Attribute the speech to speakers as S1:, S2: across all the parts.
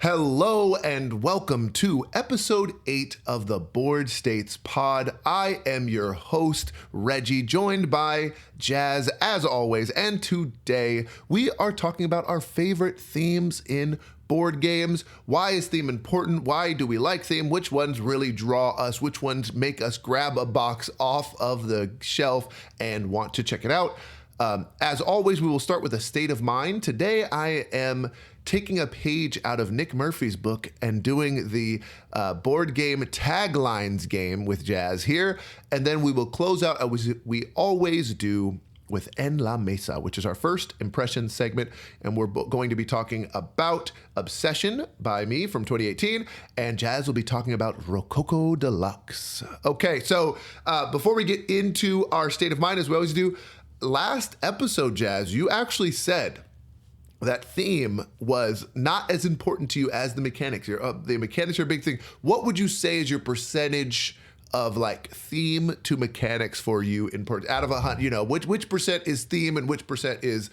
S1: Hello and welcome to episode 8 of the Board States Pod. I am your host, Reggie, joined by Jazz as always. And today we are talking about our favorite themes in board games. Why is theme important? Why do we like theme? Which ones really draw us? Which ones make us grab a box off of the shelf and want to check it out? As always, we will start with a state of mind. Today I am taking a page out of Nick Murphy's book and doing the board game taglines game with Jazz here. And then we will close out, as we always do, with En La Mesa, which is our first impression segment. And we're going to be talking about Obsession by me from 2018. And Jazz will be talking about Rococo Deluxe. Okay, so before we get into our state of mind, as we always do, last episode, Jazz, you actually said that theme was not as important to you as the mechanics. The mechanics are a big thing. What would you say is your percentage of like theme to mechanics for you in out of 100? Which percent is theme and which percent is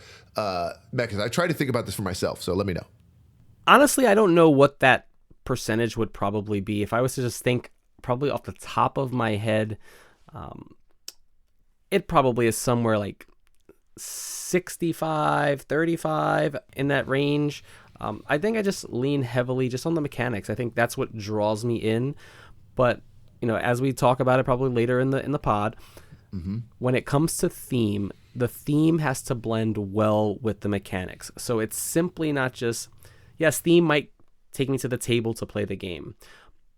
S1: mechanics? I try to think about this for myself, so let me know.
S2: Honestly, I don't know what that percentage would probably be. If I was to just think probably off the top of my head, it probably is somewhere like 65, 35 in that range. I think I just lean heavily just on the mechanics. I think that's what draws me in. But, as we talk about it probably later in the pod, when it comes to theme, the theme has to blend well with the mechanics. So it's simply not just, yes, theme might take me to the table to play the game,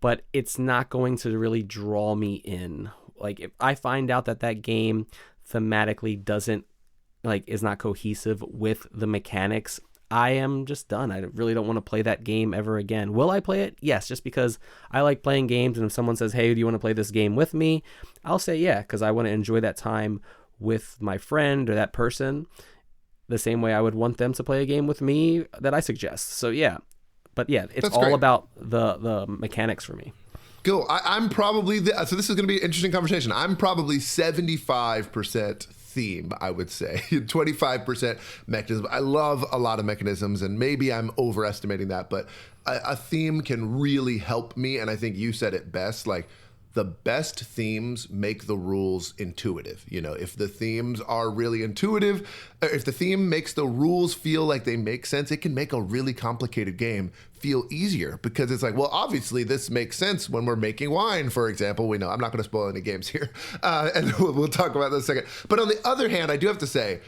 S2: but it's not going to really draw me in. Like if I find out that game thematically is not cohesive with the mechanics, I am just done. I really don't want to play that game ever again. Will I play it? Yes, just because I like playing games, and if someone says, hey, do you want to play this game with me? I'll say yeah, because I want to enjoy that time with my friend or that person the same way I would want them to play a game with me that I suggest. So yeah, but yeah, it's That's all great. About the mechanics for me.
S1: Cool. I'm probably, so this is going to be an interesting conversation. I'm probably 75% theme, I would say. 25% mechanism. I love a lot of mechanisms, and maybe I'm overestimating that, but a theme can really help me, and I think you said it best, like, the best themes make the rules intuitive. If the themes are really intuitive, if the theme makes the rules feel like they make sense, it can make a really complicated game feel easier, because it's like, well, obviously this makes sense when we're making wine, for example. We know, I'm not going to spoil any games here, and we'll talk about that in a second. But on the other hand, I do have to say,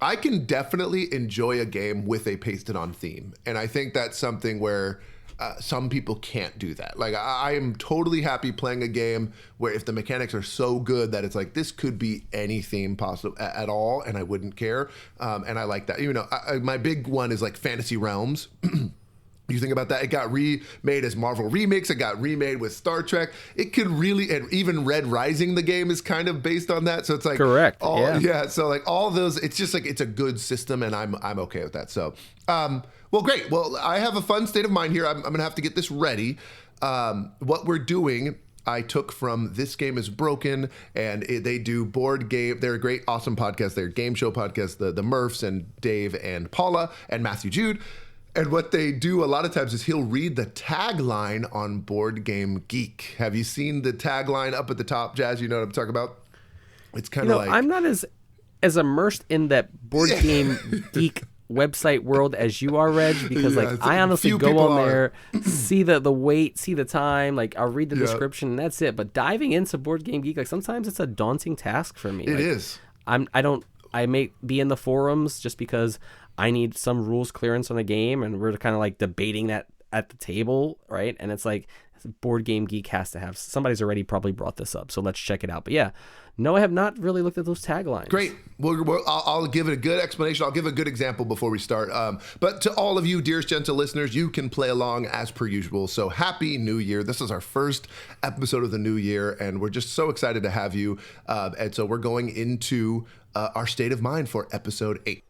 S1: I can definitely enjoy a game with a pasted on theme. And I think that's something where some people can't do that. Like, I am totally happy playing a game where if the mechanics are so good that it's like, this could be any theme possible at all, and I wouldn't care. And I like that. My big one is like Fantasy Realms. You think about that, it got remade as Marvel Remix, it got remade with Star Trek. It could really, and even Red Rising, the game is kind of based on that. So it's like,
S2: correct.
S1: Yeah. So like all those, it's just like, it's a good system, and I'm okay with that. So, well, great. Well, I have a fun state of mind here. I'm going to have to get this ready. What we're doing, I took from This Game Is Broken, and they do board game. They're a great, awesome podcast. They're a game show podcast, the Murphs and Dave and Paula and Matthew Jude. And what they do a lot of times is he'll read the tagline on Board Game Geek. Have you seen the tagline up at the top, Jazz? You know what I'm talking about? It's kind of like...
S2: I'm not as immersed in that Board Game Geek website world as you are, Reg, because I honestly go on there, see the weight, see the time, like I'll read the description, and that's it. But diving into Board Game Geek, like sometimes it's a daunting task for me.
S1: It is.
S2: I may be in the forums just because I need some rules clearance on a game, and we're kind of like debating that at the table, right? And it's like, Board Game Geek has to have, somebody's already probably brought this up, so let's check it out. But yeah, no, I have not really looked at those taglines.
S1: Great. I'll give it a good explanation. I'll give a good example before we start. But to all of you, dearest gentle listeners, you can play along as per usual. So happy New Year. This is our first episode of the new year, and we're just so excited to have you. And so we're going into our state of mind for episode 8.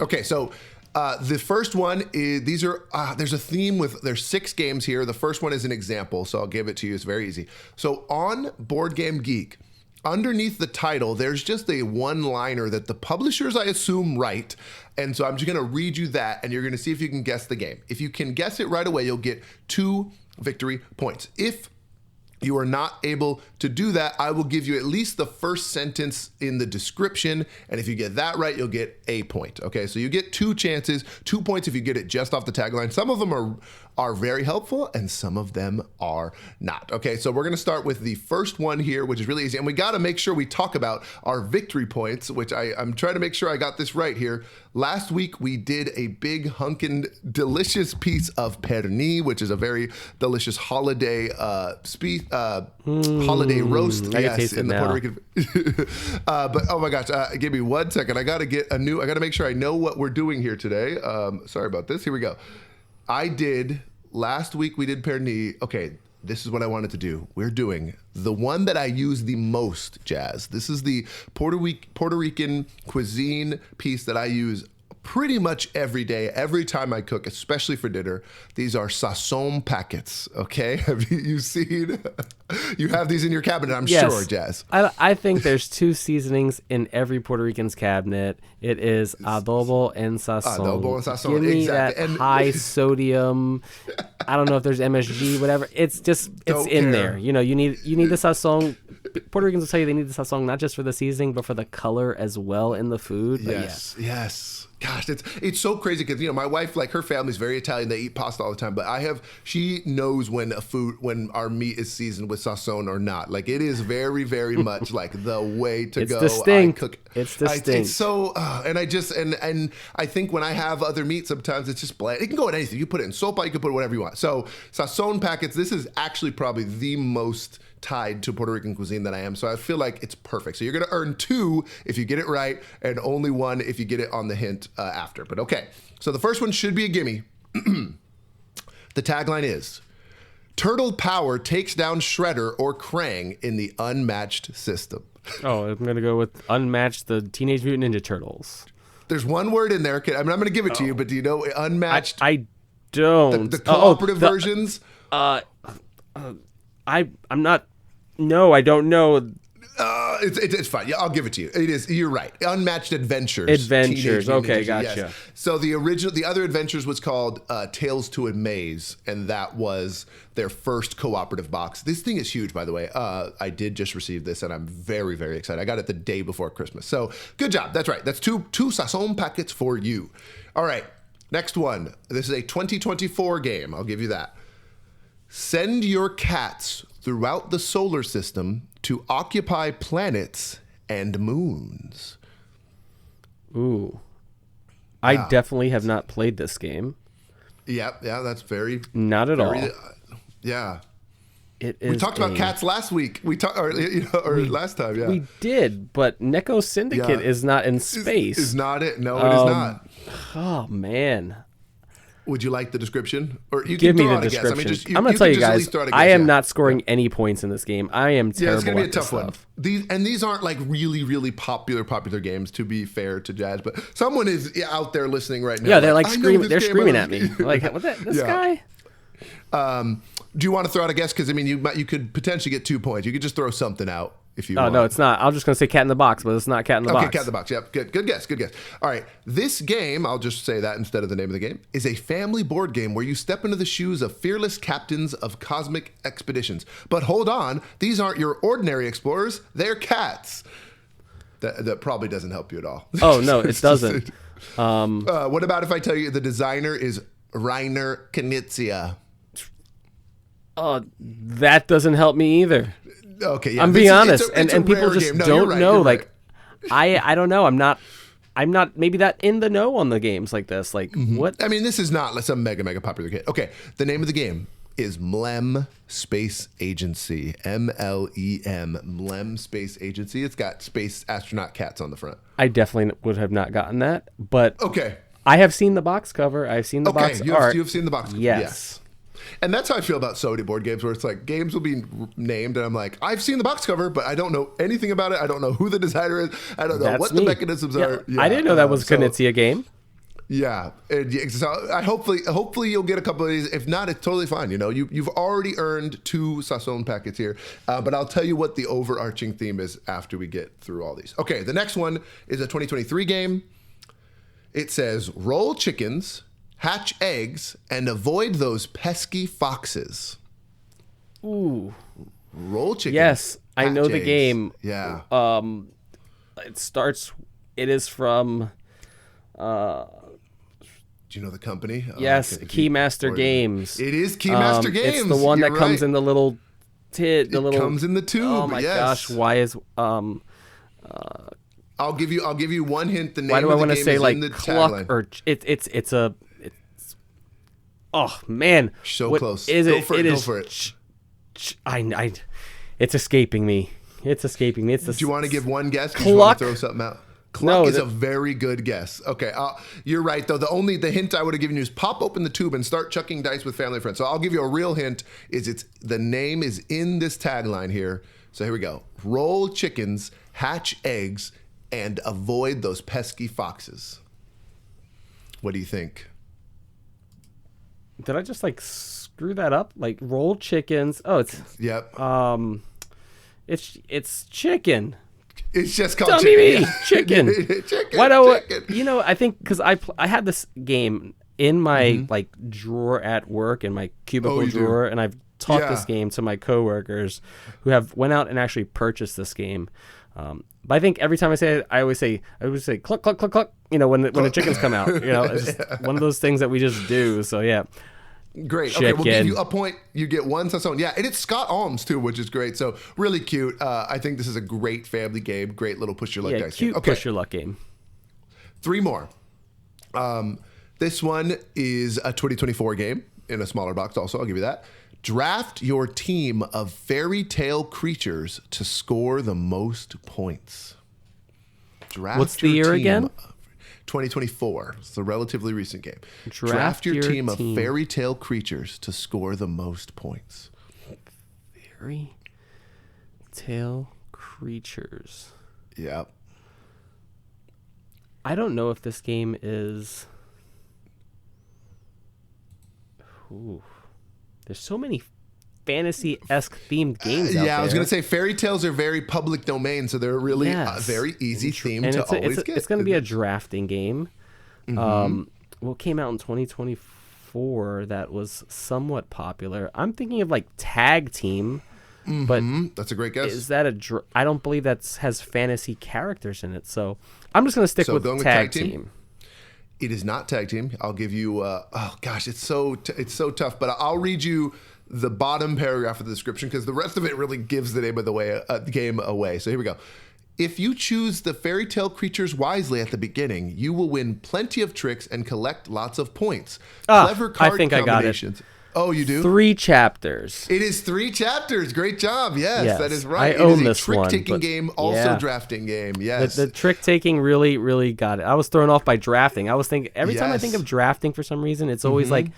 S1: Okay, so The first one is, there's a theme there's 6 games here. The first one is an example, so I'll give it to you. It's very easy. So on Board Game Geek, underneath the title, there's just a one-liner that the publishers, I assume, write. And so I'm just going to read you that, and you're going to see if you can guess the game. If you can guess it right away, you'll get 2 victory points. If you are not able to do that, I will give you at least the first sentence in the description. And if you get that right, you'll get a point. Okay, so you get 2 chances, 2 points if you get it just off the tagline. Some of them are very helpful and some of them are not. Okay, so we're gonna start with the first one here, which is really easy. And we gotta make sure we talk about our victory points, which I'm trying to make sure I got this right here. Last week, we did a big hunkin' delicious piece of pernil, which is a very delicious holiday holiday roast. Yes, in the Puerto Rican. But oh my gosh, give me 1 second. I gotta make sure I know what we're doing here today. Sorry about this. Here we go. Last week we did pernil. Okay, this is what I wanted to do. We're doing the one that I use the most, Jazz. This is the Puerto Rican cuisine piece that I use pretty much every day, every time I cook, especially for dinner. These are sazon packets, okay? Have you seen? You have these in your cabinet, I'm sure, Jazz.
S2: I think there's 2 seasonings in every Puerto Rican's cabinet. It is adobo and sazon.
S1: Adobo and sazon,
S2: Give me
S1: exactly.
S2: that high sodium. I don't know if there's MSG, whatever. It's in there. You know, you need the sazon. Puerto Ricans will tell you they need the sazon not just for the seasoning, but for the color as well in the food.
S1: Yes, yes. Gosh, it's so crazy because, you know, my wife, like, her family's very Italian. They eat pasta all the time, but she knows when our meat is seasoned with sazon or not. Like, it is very, very much like the way to go.
S2: Distinct. It's distinct.
S1: It's so, and I think when I have other meat, sometimes it's just bland. It can go in anything. You put it in sopa, you can put it whatever you want. So sazon packets, this is actually probably the most tied to Puerto Rican cuisine that I am. So I feel like it's perfect. So you're going to earn 2 if you get it right and only 1 if you get it on the hint after. But okay, so the first one should be a gimme. The tagline is, Turtle Power takes down Shredder or Krang in the unmatched system.
S2: Oh, I'm going to go with unmatched, the Teenage Mutant Ninja Turtles.
S1: There's one word in there. I'm going to give it to you, but do you know unmatched?
S2: I don't.
S1: The cooperative versions?
S2: I'm not. No, I don't know.
S1: It's fine. Yeah, I'll give it to you. It is. You're right. Unmatched Adventures.
S2: Okay, gotcha.
S1: Yes. So the other Adventures was called Tales to Amaze, and that was their first cooperative box. This thing is huge, by the way. I did just receive this, and I'm very, very excited. I got it the day before Christmas. So good job. That's right. That's two sazon packets for you. All right. Next one. This is a 2024 game. I'll give you that. Send your cats throughout the solar system to occupy planets and moons.
S2: Ooh. I definitely have not played this game.
S1: Yeah, that's very...
S2: Not at all.
S1: Yeah.
S2: It is
S1: we talked about cats last week. Last time, yeah.
S2: We did, but Neko Syndicate is not in space.
S1: Is not it? No, it is not.
S2: Oh, man.
S1: Would you like the description? Or you
S2: give
S1: can
S2: me the description. I'm going to tell you guys, I am not scoring any points in this game. I am terrible. Yeah, it's going to be a tough one.
S1: These aren't like really, really popular games, to be fair to Jazz, but someone is out there listening right now.
S2: Yeah, they're like screaming. They're screaming at me. Like, what's that? This guy?
S1: Do you want to throw out a guess? Because I mean, you could potentially get 2 points. You could just throw something out. If you want.
S2: No, it's not. I'm just going to say Cat in the Box, but it's not Cat in the Box.
S1: Okay, Cat in the Box. Yep, good guess. All right, this game, I'll just say that instead of the name of the game, is a family board game where you step into the shoes of fearless captains of cosmic expeditions. But hold on, these aren't your ordinary explorers, they're cats. That probably doesn't help you at all.
S2: Oh, no, it doesn't.
S1: What about if I tell you the designer is Reiner Knizia?
S2: That doesn't help me either.
S1: Okay, yeah.
S2: I'm being honest, and people just don't know. Like, I don't know. I'm not maybe that in the know on the games like this. Like, what?
S1: I mean, this is not some mega popular game. Okay, the name of the game is MLEM Space Agency. MLEM, MLEM Space Agency. It's got space astronaut cats on the front.
S2: I definitely would have not gotten that, but
S1: okay.
S2: I have seen the box cover. I've seen the box art.
S1: You've seen the box cover.
S2: Yes.
S1: And that's how I feel about Sony board games, where it's like games will be named, and I'm like, I've seen the box cover, but I don't know anything about it. I don't know who the designer is. I don't know what the mechanisms are.
S2: Yeah, I didn't know that was a Knizia game.
S1: Yeah. So hopefully you'll get a couple of these. If not, it's totally fine. You know, you've already earned 2 Sazon packets here. But I'll tell you what the overarching theme is after we get through all these. Okay, the next one is a 2023 game. It says, roll chickens, hatch eggs, and avoid those pesky foxes.
S2: Ooh.
S1: Roll chickens.
S2: Yes, I know the
S1: eggs.
S2: game.
S1: Yeah.
S2: It is from...
S1: Do you know the company?
S2: Yes, Keymaster Games.
S1: It is Keymaster Games.
S2: It's the one
S1: You're
S2: that comes
S1: right.
S2: in the little
S1: It comes in the tube.
S2: Oh my gosh! Why is
S1: I'll give you one hint. The name
S2: why do
S1: of
S2: I
S1: the
S2: want to
S1: game
S2: say
S1: is
S2: like
S1: in the
S2: cluck
S1: tagline.
S2: or it's oh man!
S1: So
S2: what
S1: close.
S2: Is
S1: Go
S2: it?
S1: for it.
S2: It
S1: Go
S2: is.
S1: for it.
S2: It's escaping me. It's escaping me. It's the.
S1: Do you want to give one guess?
S2: Cluck.
S1: Do you want to throw something out? Cluck
S2: No,
S1: is a very good guess. Okay, you're right though. The hint I would have given you is pop open the tube and start chucking dice with family and friends. So I'll give you a real hint. The name is in this tagline here. So here we go. Roll chickens, hatch eggs, and avoid those pesky foxes. What do you think?
S2: Did I just like screw that up? Like roll chickens. Oh, it's
S1: Yep.
S2: it's chicken.
S1: It's just called
S2: Dummy
S1: chicken.
S2: me, chicken.
S1: Chicken.
S2: Why do
S1: chicken.
S2: you know? I think because I had this game in my
S1: Mm-hmm.
S2: like drawer at work in my cubicle
S1: you do?
S2: drawer, and I've taught
S1: Yeah.
S2: this game to my coworkers who have went out and actually purchased this game. But I think every time I say it, I always say cluck cluck cluck cluck. You know when the chickens come out. You know, it's just one of those things that we just do. So yeah.
S1: Great. Okay, we'll give
S2: Chicken.
S1: you a point. You get one Sazon. Yeah, and it's Scott Alms too, which is great. So really cute. I think this is a great family game. Great little push your luck
S2: Yeah,
S1: dice
S2: cute
S1: game. Okay,
S2: push your luck game.
S1: 3 more. This one is a 2024 game in a smaller box. Also, I'll give you that. Draft your team of fairy tale creatures to score the most points. Draft
S2: What's the
S1: your
S2: year
S1: team
S2: again?
S1: 2024. It's a relatively recent game.
S2: Draft
S1: your
S2: your
S1: team of
S2: team.
S1: fairy tale creatures to score the most points.
S2: Fairy tale creatures.
S1: Yep.
S2: I don't know if this game is. Ooh. There's so many fantasy-esque themed games out there.
S1: Yeah, I was going to say fairy tales are very public domain, so they're really a very easy theme
S2: and
S1: to always get.
S2: It's going to be a drafting game. What came out in 2024 that was somewhat popular? I'm thinking of like Tag Team, but
S1: That's a great guess.
S2: is that I don't believe that has fantasy characters in it, so I'm just going to stick with
S1: going with
S2: Tag Team.
S1: It is not tag team. I'll give you. Oh gosh, it's so tough. But I'll read you the bottom paragraph of the description because the rest of it really gives the name of the game away. So here we go. If you choose the fairy tale creatures wisely at the beginning, you will win plenty of tricks and collect lots of points. Clever card
S2: I think I got it.
S1: combinations. Oh, you do?
S2: 3 chapters.
S1: It is 3 chapters. Great job. Yes, that is right.
S2: I own
S1: it is a
S2: this one,
S1: trick-taking
S2: but-
S1: game, also
S2: yeah.
S1: drafting game. Yes.
S2: The trick taking really, really got it. I was thrown off by drafting. I was thinking every time I think
S1: Yes.
S2: of drafting for some reason, it's always like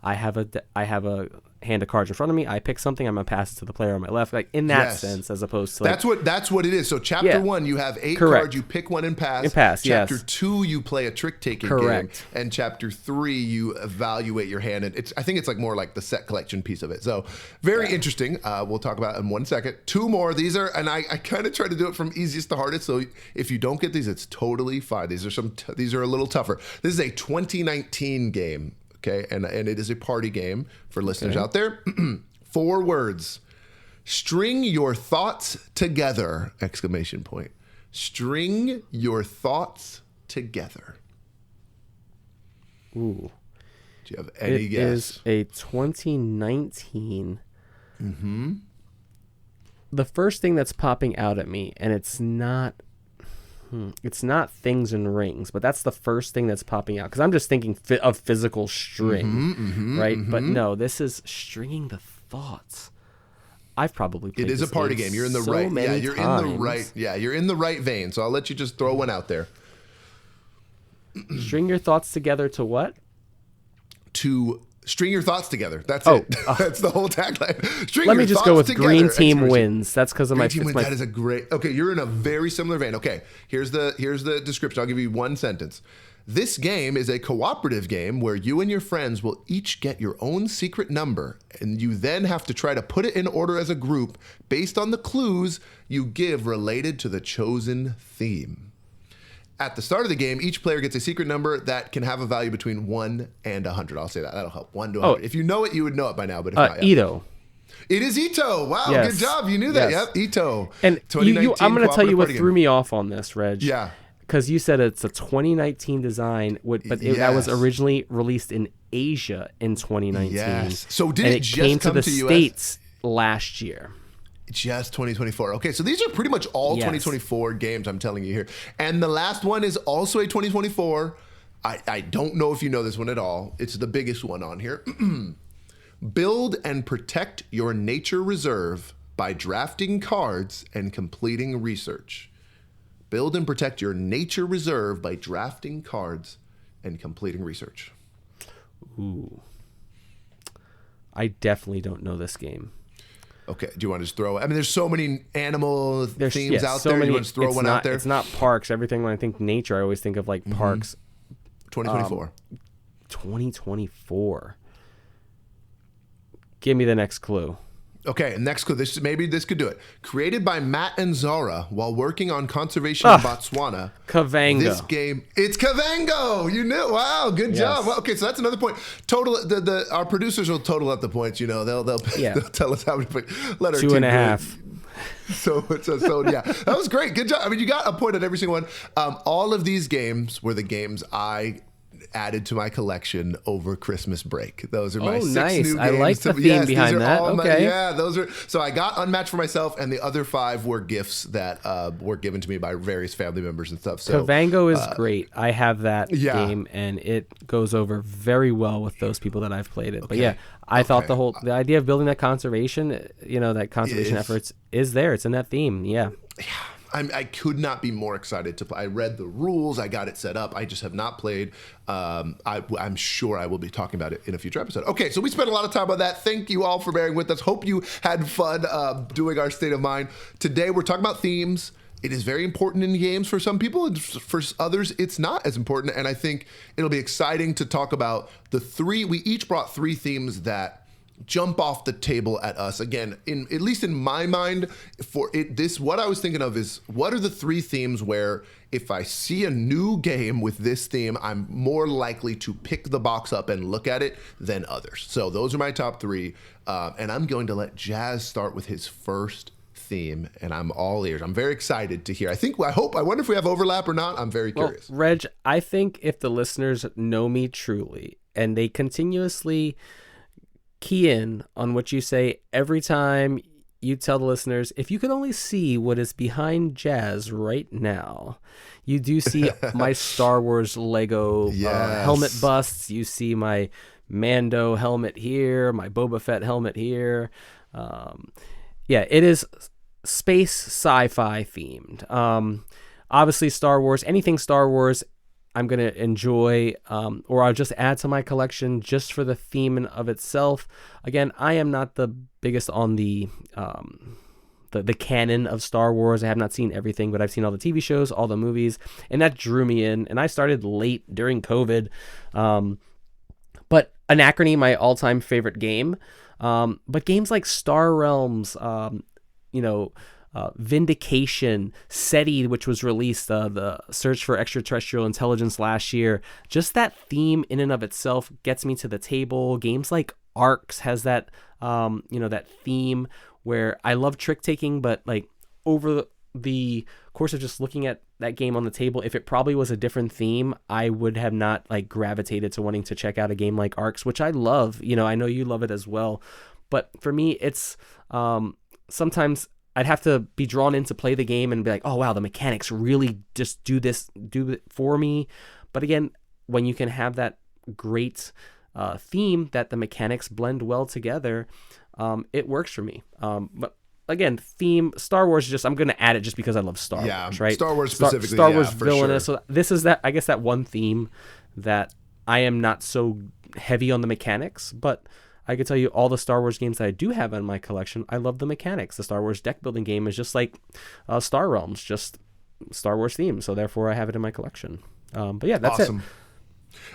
S2: I have a hand of cards in front of me. I pick something. I'm gonna pass it to the player on my left, like in that
S1: Yes.
S2: sense, as opposed to like,
S1: That's what it is. So chapter
S2: Yeah.
S1: 1, you have 8
S2: Correct.
S1: cards. You pick one and pass.
S2: And pass,
S1: Chapter
S2: yes.
S1: 2, you play a trick taking game,
S2: Correct.
S1: and chapter 3, you evaluate your hand. And I think it's like more like the set collection piece of it. So very interesting. We'll talk about it in 1 second. 2 more. These are, and I kind of try to do it from easiest to hardest. So if you don't get these, it's totally fine. These are a little tougher. This is a 2019 game. Okay, and it is a party game for listeners out there. 4 words. String your thoughts together! Exclamation point. String your thoughts together.
S2: ooh,
S1: Do you have any
S2: it
S1: guess?
S2: is a 2019. The first thing that's popping out at me, and it's not things and rings, but that's the first thing that's popping out because I'm just thinking of physical string, right? But no, this is stringing the thoughts. I've probably played
S1: It is a
S2: this
S1: party game. You're in the
S2: so
S1: right. Yeah,
S2: many
S1: you're
S2: times.
S1: in the right. Yeah, you're in the right vein. So I'll let you just throw one out there.
S2: String your thoughts together to what?
S1: To string your thoughts together. That's
S2: Oh,
S1: it. That's the whole tagline. String
S2: Let
S1: your
S2: me just
S1: thoughts
S2: go with
S1: together!
S2: green team
S1: Exclamation.
S2: wins. That's because of my.
S1: Green team
S2: it's
S1: wins.
S2: my
S1: That is a great. Okay, you're in a very similar vein. Okay, here's the description. I'll give you one sentence. This game is a cooperative game where you and your friends will each get your own secret number, and you then have to try to put it in order as a group based on the clues you give related to the chosen theme. At the start of the game, each player gets a secret number that can have a value between 1 and 100. I'll say that. That'll help. 1 to 100. If you know it, you would know it by now, but if not,
S2: Ito.
S1: It is Ito. Wow,
S2: Yes.
S1: good job. You knew that.
S2: Yes.
S1: Yep, Ito.
S2: And I'm going to tell you what
S1: cooperative
S2: threw
S1: party
S2: me off on this, Reg.
S1: Yeah.
S2: Because you said it's a 2019 design, that was originally released in Asia in 2019.
S1: Yes. So did
S2: and
S1: it
S2: it
S1: just
S2: came
S1: come
S2: to
S1: to
S2: the
S1: US?
S2: States last year?
S1: Just 2024. Okay, so these are pretty much all 2024 games, I'm telling you here. And the last one is also a 2024. I don't know if you know this one at all. It's the biggest one on here. Build and protect your nature reserve by drafting cards and completing research. Build and protect your nature reserve by drafting cards and completing research.
S2: Ooh. I definitely don't know this game.
S1: Okay, do you want to just throw it? I mean, there's so many animal themes out
S2: so
S1: there.
S2: Many,
S1: you want to just throw one out there?
S2: It's not parks. Everything when I think nature, I always think of like parks.
S1: 2024.
S2: 2024. Give me the next clue.
S1: Okay, next clue. Maybe this could do it. Created by Matt and Zara while working on conservation in Botswana.
S2: Kavango.
S1: This game, it's Kavango. You knew. Wow, good job. Well, okay, so that's another point. Total. Our producers will total up the points. You know, they'll tell us how many. Let our
S2: 2.5.
S1: So yeah, that was great. Good job. I mean, you got a point on every single one. All of these games were the games I added to my collection over Christmas break. Those are my 6
S2: nice.
S1: new games.
S2: I like the theme behind that. Okay.
S1: Those are. So I got Unmatched for myself, and the other 5 were gifts that were given to me by various family members and stuff. So
S2: Kavango is great. I have that game, and it goes over very well with those people that I've played it. But I thought the idea of building that conservation, efforts is there. It's in that theme. Yeah.
S1: I could not be more excited to play. I read the rules. I got it set up. I just have not played. I'm sure I will be talking about it in a future episode. Okay, so we spent a lot of time on that. Thank you all for bearing with us. Hope you had fun doing our State of Mind. Today, we're talking about themes. It is very important in games for some people, and for others, it's not as important. And I think it'll be exciting to talk about the 3. We each brought 3 themes that jump off the table at us. Again, at least in my mind, what I was thinking of is, what are the 3 themes where if I see a new game with this theme, I'm more likely to pick the box up and look at it than others. So those are my top 3. And I'm going to let Jazz start with his first theme, and I'm all ears. I'm very excited to hear. I wonder if we have overlap or not. I'm very curious.
S2: Well, Reg, I think if the listeners know me truly and they continuously key in on what you say every time you tell the listeners, if you could only see what is behind Jazz right now, you do see my Star Wars Lego helmet busts. You see my Mando helmet here, my Boba Fett helmet here. It is space sci-fi themed. Obviously Star Wars, anything Star Wars, I'm going to enjoy, or I'll just add to my collection just for the theme in of itself. Again, I am not the biggest on the canon of Star Wars. I have not seen everything, but I've seen all the TV shows, all the movies, and that drew me in. And I started late during COVID. But Anachrony, my all-time favorite game. But games like Star Realms, Vindication, SETI, which was released, the Search for Extraterrestrial Intelligence last year. Just that theme in and of itself gets me to the table. Games like Arcs has that, that theme where I love trick taking, but like over the course of just looking at that game on the table, if it probably was a different theme, I would have not like gravitated to wanting to check out a game like Arcs, which I love. I know you love it as well, but for me, it's sometimes I'd have to be drawn in to play the game and be like, oh, wow, the mechanics really just do it for me. But again, when you can have that great theme that the mechanics blend well together, it works for me. But again, theme, Star Wars, I'm going to add it just because I love Star Wars, right?
S1: Star Wars specifically,
S2: Star Wars
S1: for
S2: villainous.
S1: sure.
S2: So this is that one theme that I am not so heavy on the mechanics, but I could tell you all the Star Wars games that I do have in my collection, I love the mechanics. The Star Wars deck building game is just like Star Realms, just Star Wars theme. So therefore I have it in my collection. But yeah, that's
S1: awesome.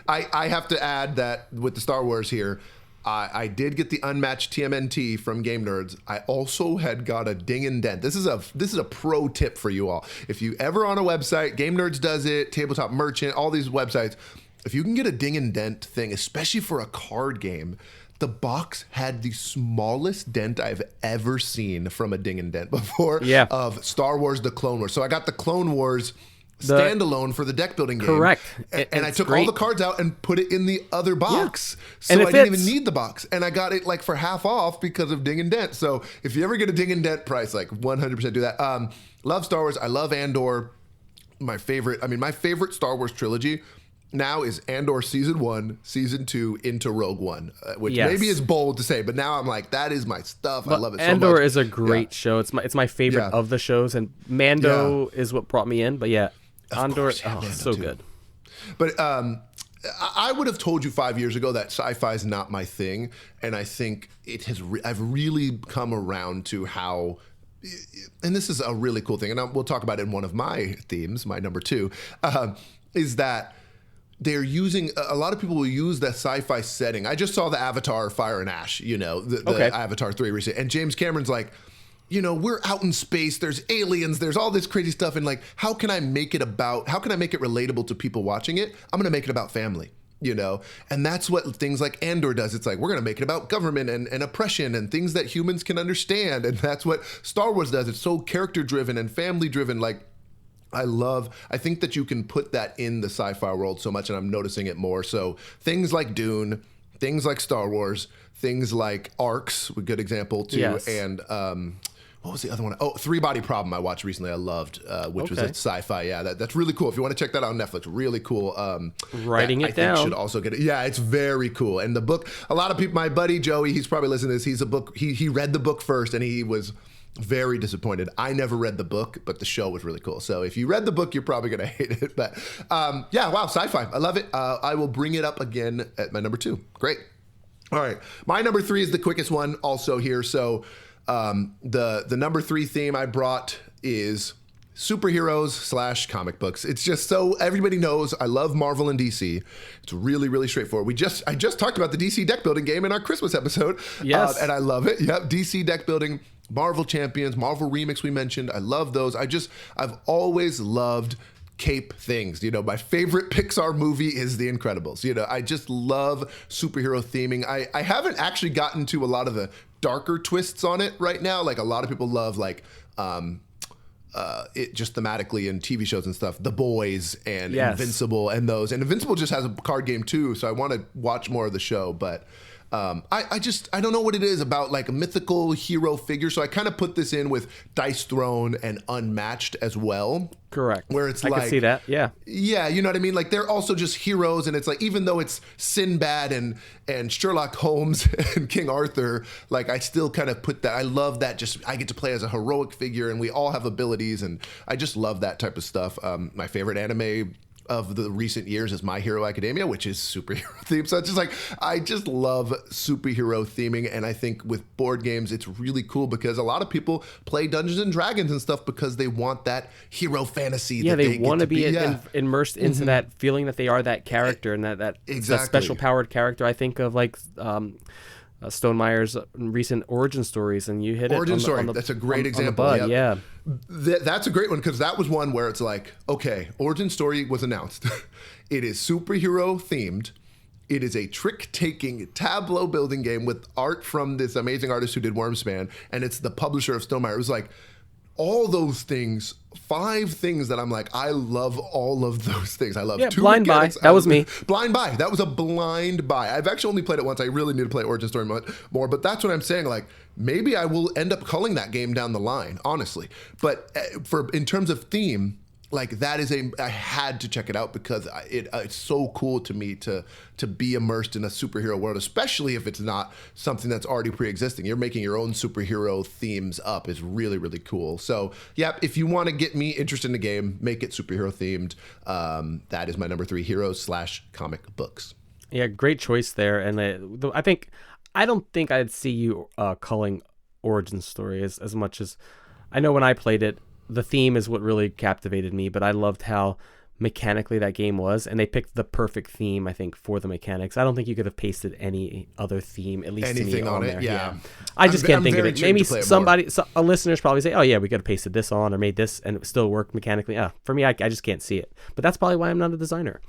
S1: I have to add that with the Star Wars here, I did get the unmatched TMNT from Game Nerds. I also had got a ding and dent. This is a pro tip for you all. If you ever on a website, Game Nerds does it, Tabletop Merchant, all these websites, if you can get a ding and dent thing, especially for a card game, the box had the smallest dent I've ever seen from a ding and dent before of Star Wars The Clone Wars. So I got the Clone Wars standalone for the deck building game.
S2: Correct.
S1: And I took all the cards out and put it in the other box. So
S2: and
S1: I didn't even need the box. And I got it like for half off because of ding and dent. So if you ever get a ding and dent price, like 100% do that. Love Star Wars. I love Andor. My favorite Star Wars trilogy now is Andor Season 1, Season 2 into Rogue One, which maybe is bold to say, but now I'm like, that is my stuff. But I love it so much.
S2: Andor is a great show. It's my favorite of the shows, and Mando is what brought me in. But Andor, so too. Good.
S1: But I would have told you 5 years ago that sci-fi is not my thing, and I think it has. I've really come around to how. And this is a really cool thing, and we'll talk about it in one of my themes, my number 2, is that they're using, a lot of people will use that sci-fi setting. I just saw the Avatar Fire and Ash, the Avatar 3 recently, and James Cameron's like, we're out in space, there's aliens, there's all this crazy stuff, and like, how can I make it relatable to people watching it? I'm gonna make it about family. And that's what things like Andor does. It's like, we're going to make it about government and oppression and things that humans can understand. And that's what Star Wars does. It's so character driven and family driven. Like, I think that you can put that in the sci-fi world so much, and I'm noticing it more. So things like Dune, things like Star Wars, things like Arcs, a good example too. Yes. And what was the other one? Oh, Three Body Problem I watched recently. I loved, which was a sci-fi. Yeah, that's really cool. If you want to check that out on Netflix, really cool.
S2: Writing it down.
S1: Should also get it. Yeah, it's very cool. And the book, a lot of people, my buddy Joey, he's probably listening to this. He read the book first, and he was very disappointed. I never read the book, but the show was really cool. So if you read the book, you're probably going to hate it. But sci-fi. I love it. I will bring it up again at my number 2. Great. All right. My number 3 is the quickest one also here. So the number 3 theme I brought is superheroes / comic books. It's just so everybody knows I love Marvel and DC. It's really, really straightforward. I just talked about the DC deck building game in our Christmas episode.
S2: Yes.
S1: And I love it. Yep. DC deck building, Marvel Champions, Marvel Remix we mentioned. I love those. I've always loved cape things. My favorite Pixar movie is The Incredibles. I just love superhero theming. I haven't actually gotten to a lot of the darker twists on it right now. Like, a lot of people love it just thematically in TV shows and stuff. The Boys and Invincible and those. And Invincible just has a card game too, so I want to watch more of the show. But I don't know what it is about like a mythical hero figure. So I kind of put this in with Dice Throne and Unmatched as well.
S2: Correct.
S1: Where it's
S2: I can see that. Yeah.
S1: Yeah, you know what I mean? Like, they're also just heroes, and it's like, even though it's Sinbad and Sherlock Holmes and King Arthur, like, I still kind of put that. I love that. Just, I get to play as a heroic figure, and we all have abilities, and I just love that type of stuff. My favorite anime of the recent years is My Hero Academia, which is superhero themed. So it's just like, I just love superhero theming. And I think with board games, it's really cool because a lot of people play Dungeons and Dragons and stuff because they want that hero fantasy.
S2: Yeah, they want to be immersed into that feeling that they are that character and that special powered character. I think of like Stonemeyer's recent origin stories, and you hit
S1: origin
S2: it
S1: story. That's a great example.
S2: Yeah.
S1: That's a great one, because that was one where it's like, okay, origin story was announced. It is superhero themed. It is a trick-taking tableau building game with art from this amazing artist who did Wormspan, and it's the publisher of Stonemeyer. It was like all those things, 5 things that I'm like, I love all of those things. I love 2
S2: Blind Buy. That was me.
S1: Blind Buy. That was a blind buy. I've actually only played it once. I really need to play Origin Story more, but that's what I'm saying. Like, maybe I will end up culling that game down the line, honestly. But in terms of theme, like, that is I had to check it out because it's so cool to me to be immersed in a superhero world, especially if it's not something that's already pre-existing. You're making your own superhero themes up is really, really cool. So, yeah, if you want to get me interested in the game, make it superhero themed. That is my number 3, heroes / comic books.
S2: Yeah, great choice there. And I don't think I'd see you culling Origin Story as much as I know when I played it. The theme is what really captivated me, but I loved how mechanically that game was, and they picked the perfect theme, I think, for the mechanics. I don't think you could have pasted any other theme, at least
S1: anything
S2: to me,
S1: on it.
S2: there.
S1: Yeah.
S2: I just can't think of it. Maybe a listener's probably say, oh yeah, we could have pasted this on or made this and it still worked mechanically. For me, I just can't see it. But that's probably why I'm not a designer.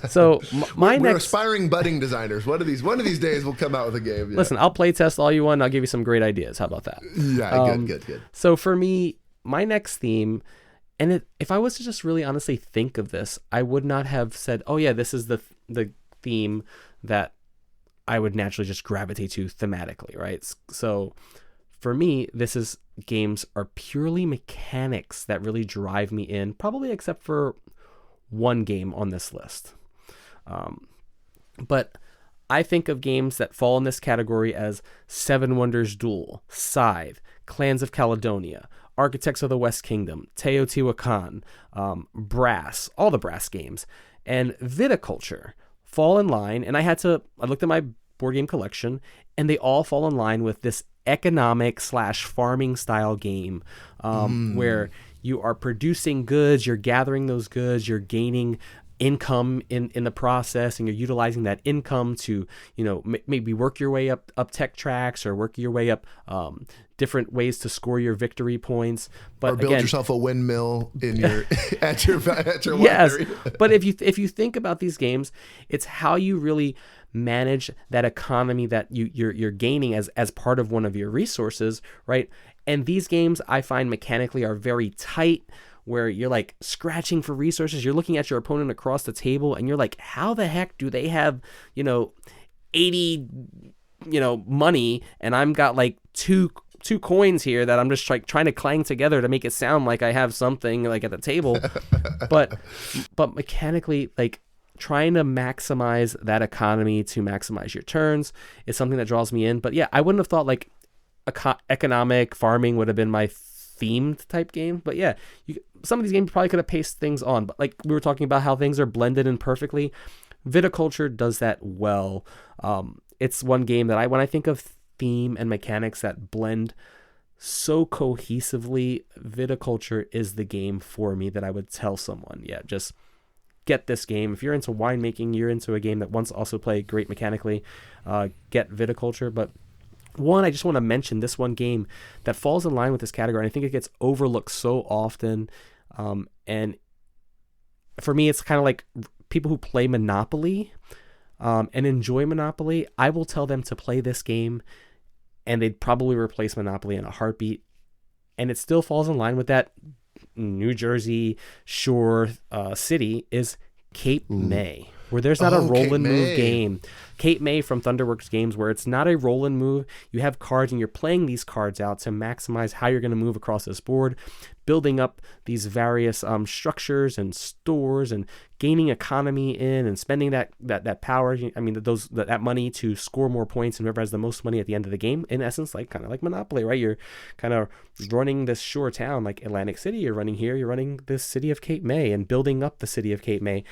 S2: So we're
S1: aspiring budding designers. One of these days we'll come out with a game. Yeah.
S2: Listen, I'll play test all you want. I'll give you some great ideas. How about that?
S1: Yeah, good.
S2: So for me, my next theme, and if I was to just really honestly think of this, I would not have said, oh yeah, this is the theme that I would naturally just gravitate to thematically, right? So for me, games are purely mechanics that really drive me in, probably except for one game on this list. But I think of games that fall in this category as Seven Wonders Duel, Scythe, Clans of Caledonia, Architects of the West Kingdom, Teotihuacan, Brass, all the Brass games, and Viticulture fall in line. And I looked at my board game collection, and they all fall in line with this economic / farming style game, where you are producing goods, you're gathering those goods, you're gaining income in the process, and you're utilizing that income to, maybe work your way up tech tracks or work your way up different ways to score your victory points, but
S1: or build yourself a windmill in your at your
S2: yes.
S1: winery.
S2: But if you think about these games, it's how you really manage that economy that you're gaining as part of one of your resources, right? And these games I find mechanically are very tight, where you're like scratching for resources. You're looking at your opponent across the table and you're like, how the heck do they have 80 money, and I'm got like two coins here that I'm just trying to clang together to make it sound like I have something like at the table. but mechanically, like, trying to maximize that economy to maximize your turns is something that draws me in. But yeah, I wouldn't have thought like economic farming would have been my themed type game. But yeah, some of these games probably could have paced things on. But like we were talking about how things are blended in perfectly, Viticulture does that well. It's one game that when I think of theme and mechanics that blend so cohesively, Viticulture is the game for me that I would tell someone, yeah, just get this game. If you're into winemaking, you're into a game that wants to also play great mechanically, get Viticulture. But I just want to mention this one game that falls in line with this category. I think it gets overlooked so often. And for me, it's kind of like people who play Monopoly and enjoy Monopoly. I will tell them to play this game and they'd probably replace Monopoly in a heartbeat. And it still falls in line with that New Jersey shore city is Cape May, where there's not a roll and move game. Cape May from Thunderworks Games, where it's not a roll and move. You have cards and you're playing these cards out to maximize how you're going to move across this board, building up these various structures and stores and gaining economy in and spending that power. I mean, that money to score more points, and whoever has the most money at the end of the game, in essence, kind of like Monopoly, right? You're kind of running this shore town like Atlantic City. You're running this city of Cape May and building up the city of Cape May.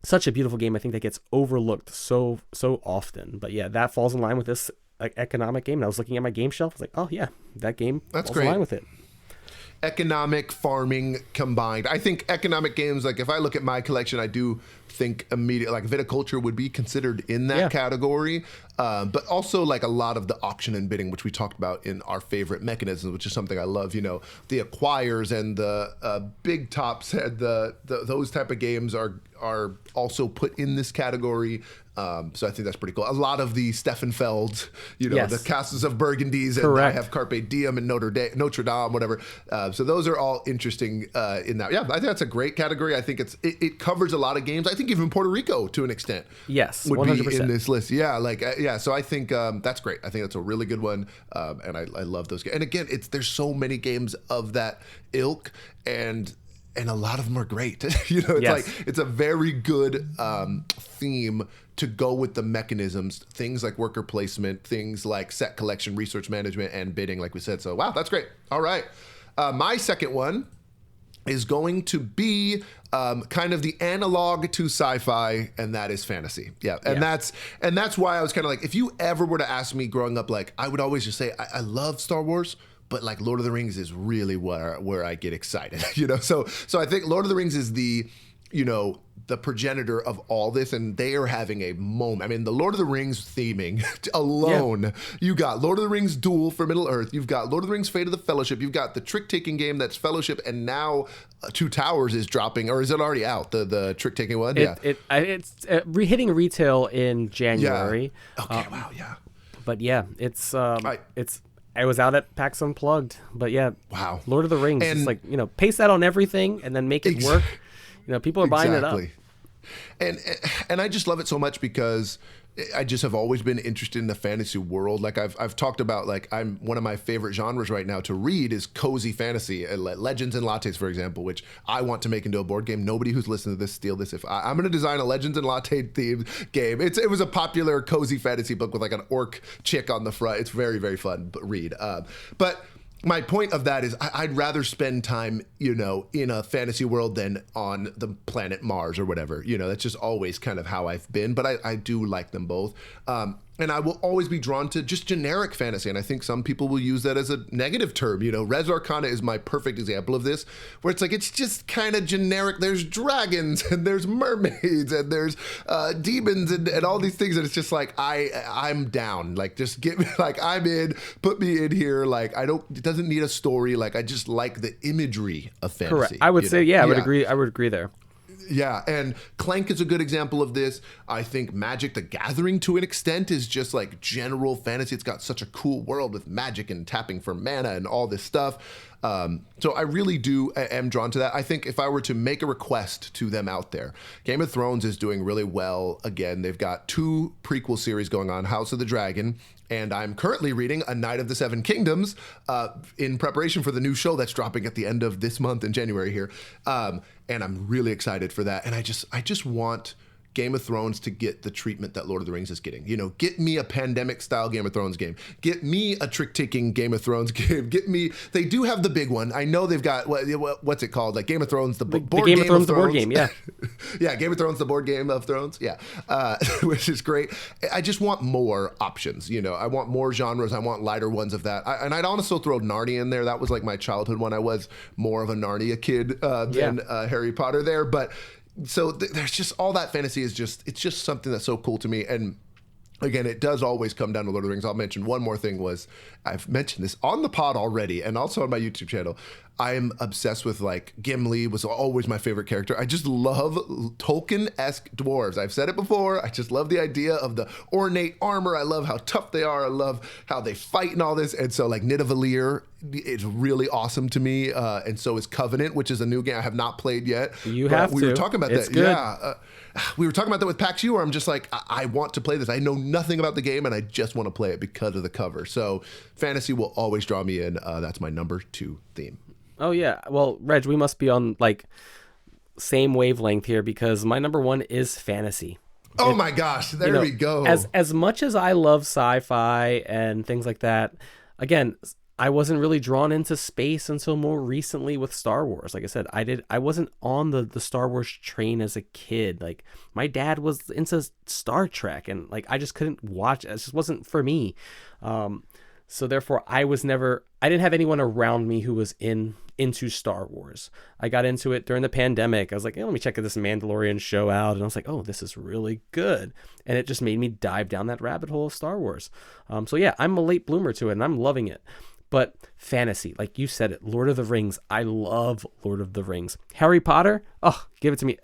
S2: Such a beautiful game. I think that gets overlooked so often. But yeah, that falls in line with this economic game. And I was looking at my game shelf. I was like, oh yeah, that game falls in line with it.
S1: Economic farming combined. I think economic games, like if I look at my collection, I do think immediately like Viticulture would be considered in that category. But also like a lot of the auction and bidding, which we talked about in our favorite mechanisms, which is something I love, the acquires and the big tops and those type of games are also put in this category. So I think that's pretty cool. A lot of the Steffenfeld, the Castles of Burgundies, and I have Carpe Diem and Notre Dame, whatever. So those are all interesting in that. Yeah, I think that's a great category. I think it covers a lot of games. I think even Puerto Rico to an extent.
S2: Yes,
S1: would
S2: 100%.
S1: be in this list. Yeah, so I think that's great. I think that's a really good one, and I love those games. And again, there's so many games of that ilk, and a lot of them are great. It's a very good theme to go with the mechanisms, things like worker placement, things like set collection, research management, and bidding, like we said. So wow, that's great. All right, my second one is going to be kind of the analog to sci-fi, and that is fantasy. That's why I was kind of like, if you ever were to ask me growing up, like I would always just say I love Star Wars, but like Lord of the Rings is really where I get excited, So I think Lord of the Rings is the progenitor of all this, and they are having a moment. I mean, the Lord of the Rings theming alone, you got Lord of the Rings Duel for Middle-earth, you've got Lord of the Rings Fate of the Fellowship, you've got the trick-taking game that's Fellowship, and now Two Towers is dropping, or is it already out, the trick-taking one?
S2: It's hitting retail in January.
S1: Yeah. Okay, wow, yeah.
S2: But yeah, I was out at PAX Unplugged, but yeah, wow, Lord of the Rings, and just like, paste that on everything and then make it work. People are buying it up.
S1: And I just love it so much because I just have always been interested in the fantasy world. Like I've talked about, like, I'm one of my favorite genres right now to read is cozy fantasy, Legends and Lattes, for example, which I want to make into a board game. Nobody who's listening to this steal this. If I'm going to design a Legends and Latte themed game, it was a popular cozy fantasy book with like an orc chick on the front. It's very, very fun read. But my point of that is I'd rather spend time, in a fantasy world than on the planet Mars or whatever. That's just always kind of how I've been, but I do like them both. And I will always be drawn to just generic fantasy. And I think some people will use that as a negative term. Res Arcana is my perfect example of this, where it's like, it's just kind of generic. There's dragons and there's mermaids and there's demons and all these things. And it's just like, I'm down. Like, just get me, like, I'm in, put me in here. Like, it doesn't need a story. Like, I just like the imagery of fantasy.
S2: Correct. I would say, I would agree. I would agree there.
S1: Yeah, and Clank is a good example of this. I think Magic the Gathering, to an extent, is just like general fantasy. It's got such a cool world with magic and tapping for mana and all this stuff. So I really am drawn to that. I think if I were to make a request to them out there, Game of Thrones is doing really well. Again, they've got 2 prequel series going on, House of the Dragon, and I'm currently reading A Knight of the Seven Kingdoms in preparation for the new show that's dropping at the end of this month in January here. And I'm really excited for that. And I just want Game of Thrones to get the treatment that Lord of the Rings is getting. Get me a pandemic style Game of Thrones game. Get me a trick-taking Game of Thrones game. They do have the big one. I know they've got, what's it called? Like Game of Thrones, the board
S2: Game
S1: game
S2: of Thrones, the board game, yeah.
S1: Yeah, Game of Thrones, the board game of Thrones, yeah. Which is great. I just want more options, I want more genres. I want lighter ones of that. And I'd also throw Narnia in there. That was like my childhood one. I was more of a Narnia kid than Harry Potter there, but so there's just all that fantasy it's just something that's so cool to me. And again, it does always come down to Lord of the Rings. I'll mention one more thing I've mentioned this on the pod already and also on my YouTube channel. I am obsessed with, like, Gimli was always my favorite character. I just love Tolkien-esque dwarves. I've said it before. I just love the idea of the ornate armor. I love how tough they are. I love how they fight and all this. And so, like, Nidavellir is really awesome to me. And so is Covenant, which is a new game I have not played yet.
S2: We were
S1: talking about
S2: it's
S1: that.
S2: Good.
S1: Yeah. We were talking about that with PAX U, where I'm just like, I want to play this. I know nothing about the game, and I just want to play it because of the cover. So fantasy will always draw me in. That's my number 2 theme.
S2: Oh, yeah. Well, Reg, we must be on, like, same wavelength here because my number 1 is fantasy.
S1: Oh, my gosh. There we go.
S2: As much as I love sci-fi and things like that, again, I wasn't really drawn into space until more recently with Star Wars. Like I said, I wasn't on the Star Wars train as a kid. Like, my dad was into Star Trek, and, like, I just couldn't watch. It just wasn't for me. So therefore, I didn't have anyone around me who was into Star Wars. I got into it during the pandemic. I was like, let me check this Mandalorian show out. And I was like, oh, this is really good. And it just made me dive down that rabbit hole of Star Wars. So yeah, I'm a late bloomer to it and I'm loving it. But fantasy, like you said it, Lord of the Rings. I love Lord of the Rings. Harry Potter, oh, give it to me.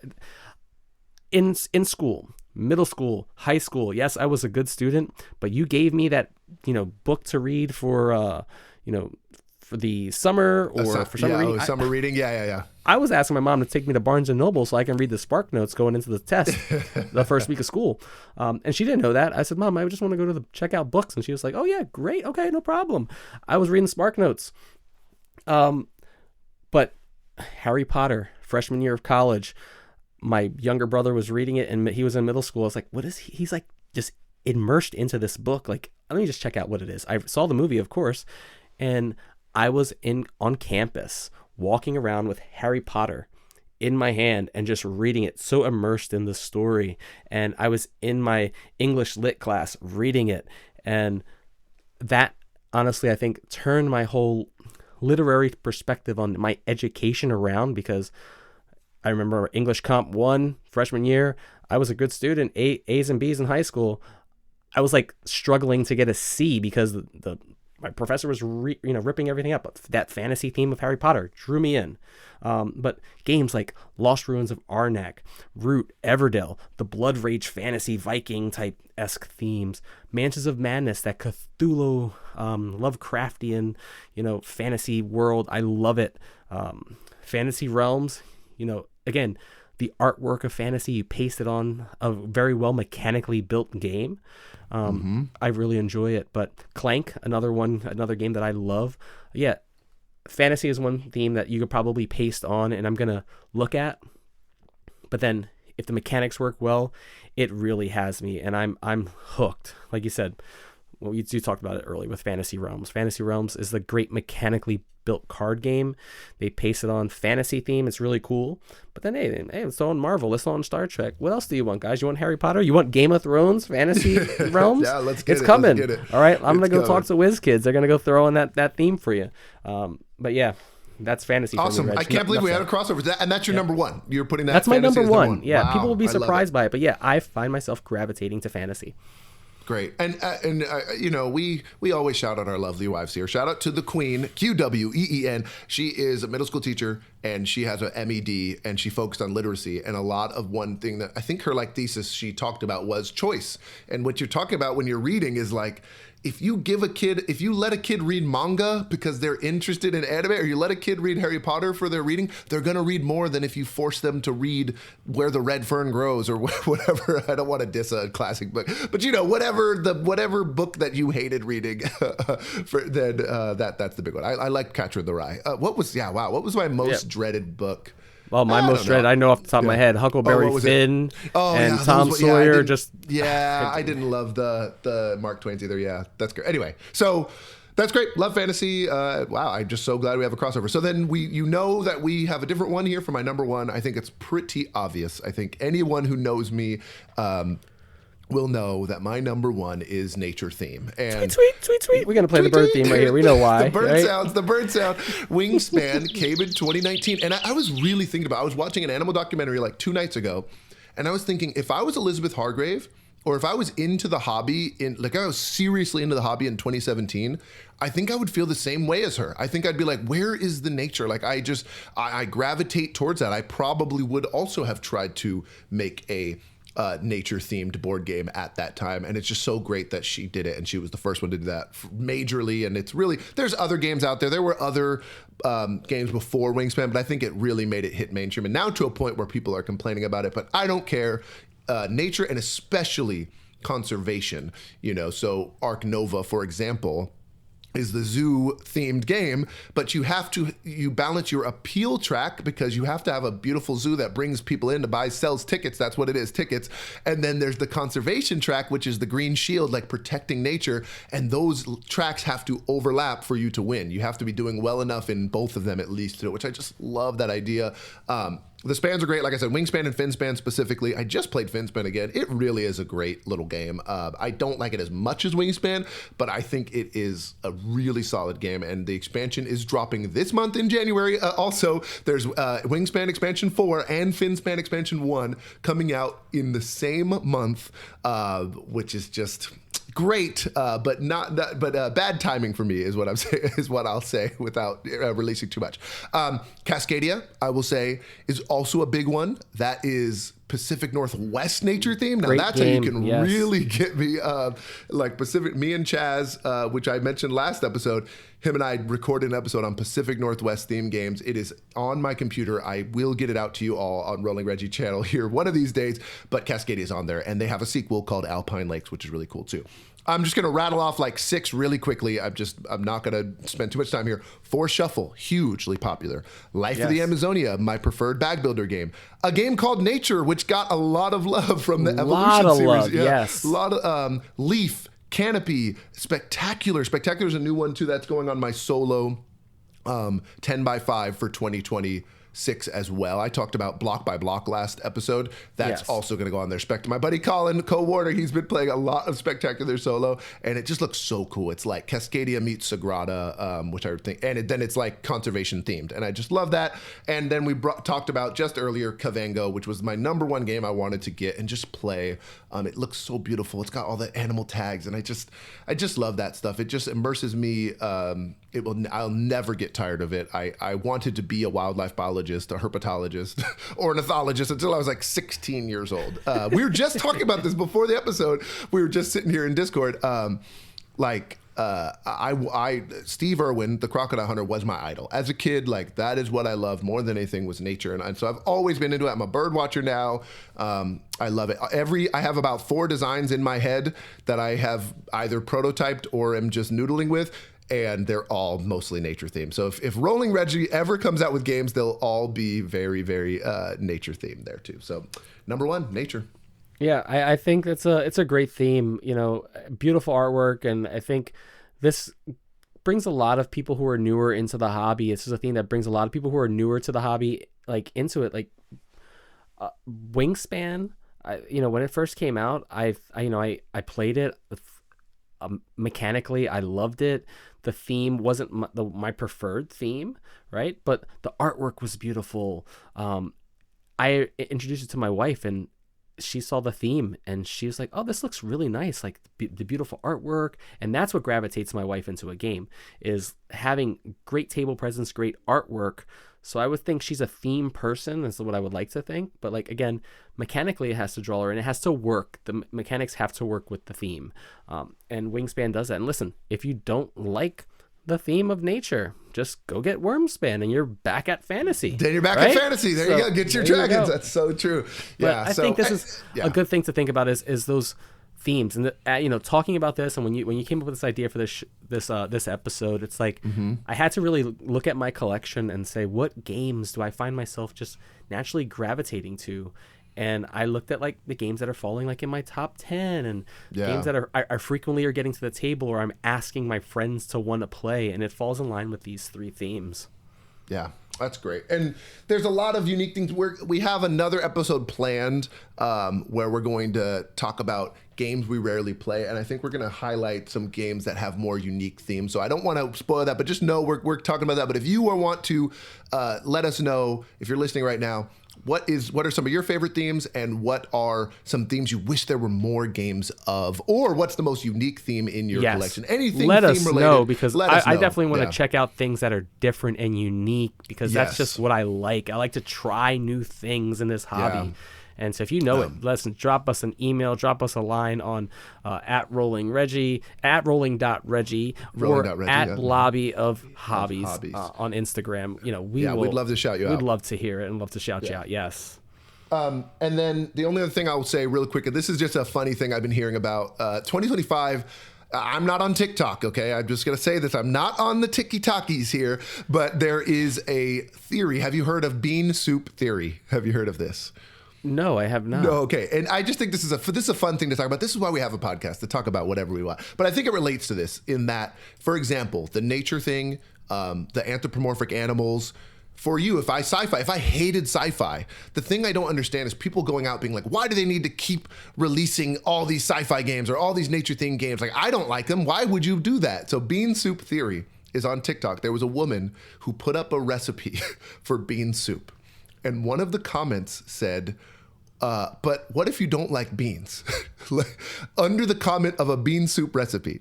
S2: In school, middle school, high school, yes, I was a good student, but you gave me that, book to read for, for the summer or for summer reading.
S1: Summer reading. Yeah.
S2: I was asking my mom to take me to Barnes & Noble so I can read the Spark Notes going into the test the first week of school. And she didn't know that. I said, Mom, I just want to go to check out books. And she was like, oh, yeah, great. Okay, no problem. I was reading Spark Notes. But Harry Potter, freshman year of college, my younger brother was reading it and he was in middle school. I was like, what is he? He's like just immersed into this book. Like, let me just check out what it is. I saw the movie, of course. And I was on campus walking around with Harry Potter in my hand and just reading it, so immersed in the story. And I was in my English lit class reading it. And that, honestly, I think turned my whole literary perspective on my education around, because I remember English Comp 1 freshman year, I was a good student, A's and B's in high school. I was like struggling to get a C because my professor was ripping everything up. But that fantasy theme of Harry Potter drew me in. But games like Lost Ruins of Arnak, Root, Everdell, the Blood Rage fantasy Viking type-esque themes, Mansions of Madness, that Cthulhu, Lovecraftian, fantasy world. I love it. Fantasy Realms, again, the artwork of fantasy, you paste it on a very well mechanically built game. I really enjoy it. But Clank, another game that I love. Yeah, fantasy is one theme that you could probably paste on and I'm going to look at. But then if the mechanics work well, it really has me and I'm hooked. Like you said, well, you talked about it early with Fantasy Realms. Fantasy Realms is the great mechanically built card game. They paste it on fantasy theme. It's really cool. But then, hey, it's on Marvel. It's on Star Trek. What else do you want, guys? You want Harry Potter? You want Game of Thrones? Fantasy Realms?
S1: Yeah, let's get
S2: it's coming.
S1: Let's get it.
S2: All right, I'm going to go talk to WizKids. They're going to go throw in that theme for you. But yeah, that's fantasy.
S1: Awesome. I can't believe we had a crossover. And that's your number one. You're putting that.
S2: That's my number one. Yeah,
S1: wow,
S2: people will be surprised by it. But yeah, I find myself gravitating to fantasy.
S1: Great. And we always shout out our lovely wives here. Shout out to the Queen, QWEEN. She is a middle school teacher and she has an MED and she focused on literacy. And a lot of one thing that I think her thesis she talked about was choice. And what you're talking about when you're reading is if you let a kid read manga because they're interested in anime, or you let a kid read Harry Potter for their reading, they're going to read more than if you force them to read Where the Red Fern Grows or whatever. I don't want to diss a classic book, but whatever book that you hated reading, that's the big one. I like Catcher in the Rye. What was my most dreaded book?
S2: Well, my most dreaded, I know off the top of my head, Huckleberry Finn and Tom Sawyer.
S1: I didn't love the Mark Twain's either. Yeah, that's great. Anyway, so that's great. Love fantasy. Wow, I'm just so glad we have a crossover. So then that we have a different one here for my number one. I think it's pretty obvious. I think anyone who knows me will know that my number one is nature theme. And
S2: tweet. We're going to play the bird theme right here. We know why.
S1: The bird sound. Wingspan came in 2019. And I was really thinking about, I was watching an animal documentary 2 nights ago. And I was thinking, if I was Elizabeth Hargrave, or if I was into the hobby I was seriously into the hobby in 2017, I think I would feel the same way as her. I think I'd be like, where is the nature? I gravitate towards that. I probably would also have tried to make a nature-themed board game at that time, and it's just so great that she did it, and she was the first one to do that majorly. And it's really, there's other games out there. There were other games before Wingspan, but I think it really made it hit mainstream, and now to a point where people are complaining about it. But I don't care. Nature, and especially conservation. So Ark Nova, for example, is the zoo-themed game, but you balance your appeal track because you have to have a beautiful zoo that brings people in to sells tickets. That's what it is, tickets. And then there's the conservation track, which is the green shield, protecting nature. And those tracks have to overlap for you to win. You have to be doing well enough in both of them at least to do it, which I just love that idea. The spans are great. Like I said, Wingspan and Finspan specifically. I just played Finspan again. It really is a great little game. I don't like it as much as Wingspan, but I think it is a really solid game. And the expansion is dropping this month in January. Also, there's Wingspan Expansion 4 and Finspan Expansion 1 coming out in the same month, which is just great, but bad timing for me is what I'm saying. Is what I'll say without releasing too much. Cascadia, I will say, is also a big one. That is Pacific Northwest nature theme. Now that's how you can really get me. Pacific. Me and Chaz, which I mentioned last episode, him and I recorded an episode on Pacific Northwest theme games. It is on my computer. I will get it out to you all on Rolling Reggie channel here one of these days. But Cascadia is on there, and they have a sequel called Alpine Lakes, which is really cool too. I'm just going to rattle off 6 really quickly. I'm not going to spend too much time here. For Shuffle, hugely popular. Life of the Amazonia, my preferred bag builder game. A game called Nature, which got a lot of love from the Evolution series.
S2: Love, yes.
S1: A lot of Leaf, Canopy, Spectacular. Spectacular is a new one too that's going on my solo 10x5 for 2020 6 as well. I talked about Block by Block last episode. That's
S2: Yes.
S1: also going to go on there. My buddy Colin Co-Warner, he's been playing a lot of Spectacular Solo, and it just looks so cool. It's like Cascadia meets Sagrada, which I think, and then it's like conservation themed, and I just love that. And then we talked about just earlier Kavango, which was my number one game I wanted to get and just play. It looks so beautiful. It's got all the animal tags, and I just love that stuff. It just immerses me. I'll never get tired of it. I wanted to be a wildlife biologist, a herpetologist, ornithologist until I was like 16 years old. We were just talking about this before the episode. We were just sitting here in Discord. Steve Irwin, the crocodile hunter, was my idol. As a kid, like that is what I loved more than anything was nature. And so I've always been into it. I'm a bird watcher now. I love it. I have about 4 designs in my head that I have either prototyped or am just noodling with. And they're all mostly nature themed. So if Rolling Reggie ever comes out with games, they'll all be very, very nature themed there too. So number 1, nature.
S2: Yeah, I think it's a great theme, beautiful artwork. And I think this brings a lot of people who are newer into the hobby. It's just a theme that brings a lot of people who are newer to the hobby, like into it, like Wingspan. When it first came out, I played it mechanically. I loved it. The theme wasn't my preferred theme, right? But the artwork was beautiful. I introduced it to my wife, and she saw the theme, and she was like, "Oh, this looks really nice! Like the beautiful artwork." And that's what gravitates my wife into a game, is having great table presence, great artwork. So I would think she's a theme person. That's what I would like to think. But like, again, mechanically it has to draw her, and it has to work. The mechanics have to work with the theme. And Wingspan does that. And listen, if you don't like the theme of nature, just go get Wormspan and you're back at fantasy.
S1: Then you're back
S2: right?
S1: at fantasy. There you go. Get your dragons. That's so true. Yeah.
S2: But I think this is a good thing to think about is those themes, and talking about this, and when you came up with this idea for this episode, it's like I had to really look at my collection and say, what games do I find myself just naturally gravitating to? And I looked at like the games that are falling like in my top 10, and games that are frequently are getting to the table, or I'm asking my friends to want to play, and it falls in line with these 3 themes.
S1: Yeah, that's great. And there's a lot of unique things. We have another episode planned where we're going to talk about games we rarely play, and I think we're going to highlight some games that have more unique themes. So I don't want to spoil that, but just know we're talking about that. But if you want to let us know, if you're listening right now, what are some of your favorite themes, and what are some themes you wish there were more games of, or what's the most unique theme in your collection? Anything
S2: let us
S1: theme related,
S2: know, because I definitely want to
S1: Yeah.
S2: check out things that are different and unique, because that's just what I like. I like to try new things in this hobby.
S1: Yeah.
S2: And so if you know it, listen, drop us an email, drop us a line on at @rollingreggie, at rolling.reggie, or at Lobby of Hobbies on Instagram.
S1: We'd love to shout you out.
S2: We'd love to hear it and love to shout you out. Yes.
S1: And then the only other thing I will say really quick, and this is just a funny thing I've been hearing about, 2025. I'm not on TikTok, okay? I'm just going to say this. I'm not on the TikTokies here, but there is a theory. Have you heard of bean soup theory? Have you heard of this?
S2: No, I have not.
S1: No, okay. And I just think this is a fun thing to talk about. This is why we have a podcast, to talk about whatever we want. But I think it relates to this in that, for example, the nature thing, the anthropomorphic animals. For you, if I hated sci-fi, the thing I don't understand is people going out being like, why do they need to keep releasing all these sci-fi games or all these nature themed games? Like, I don't like them. Why would you do that? So bean soup theory is on TikTok. There was a woman who put up a recipe for bean soup. And one of the comments said, but what if you don't like beans? Under the comment of a bean soup recipe.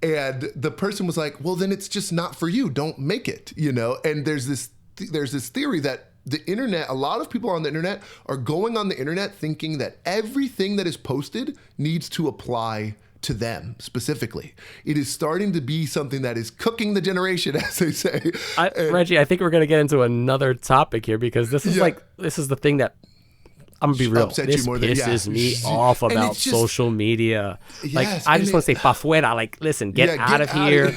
S1: And the person was like, well, then it's just not for you. Don't make it, And there's this theory that the internet, a lot of people on the internet are going on the internet thinking that everything that is posted needs to apply to them specifically. It is starting to be something that is cooking the generation, as they say.
S2: Reggie, I think we're going to get into another topic here, because this is this is the thing that, I'm going to be real, this pisses me off about social media.
S1: Yes,
S2: I just want to say, pa fuera, listen, get out of here.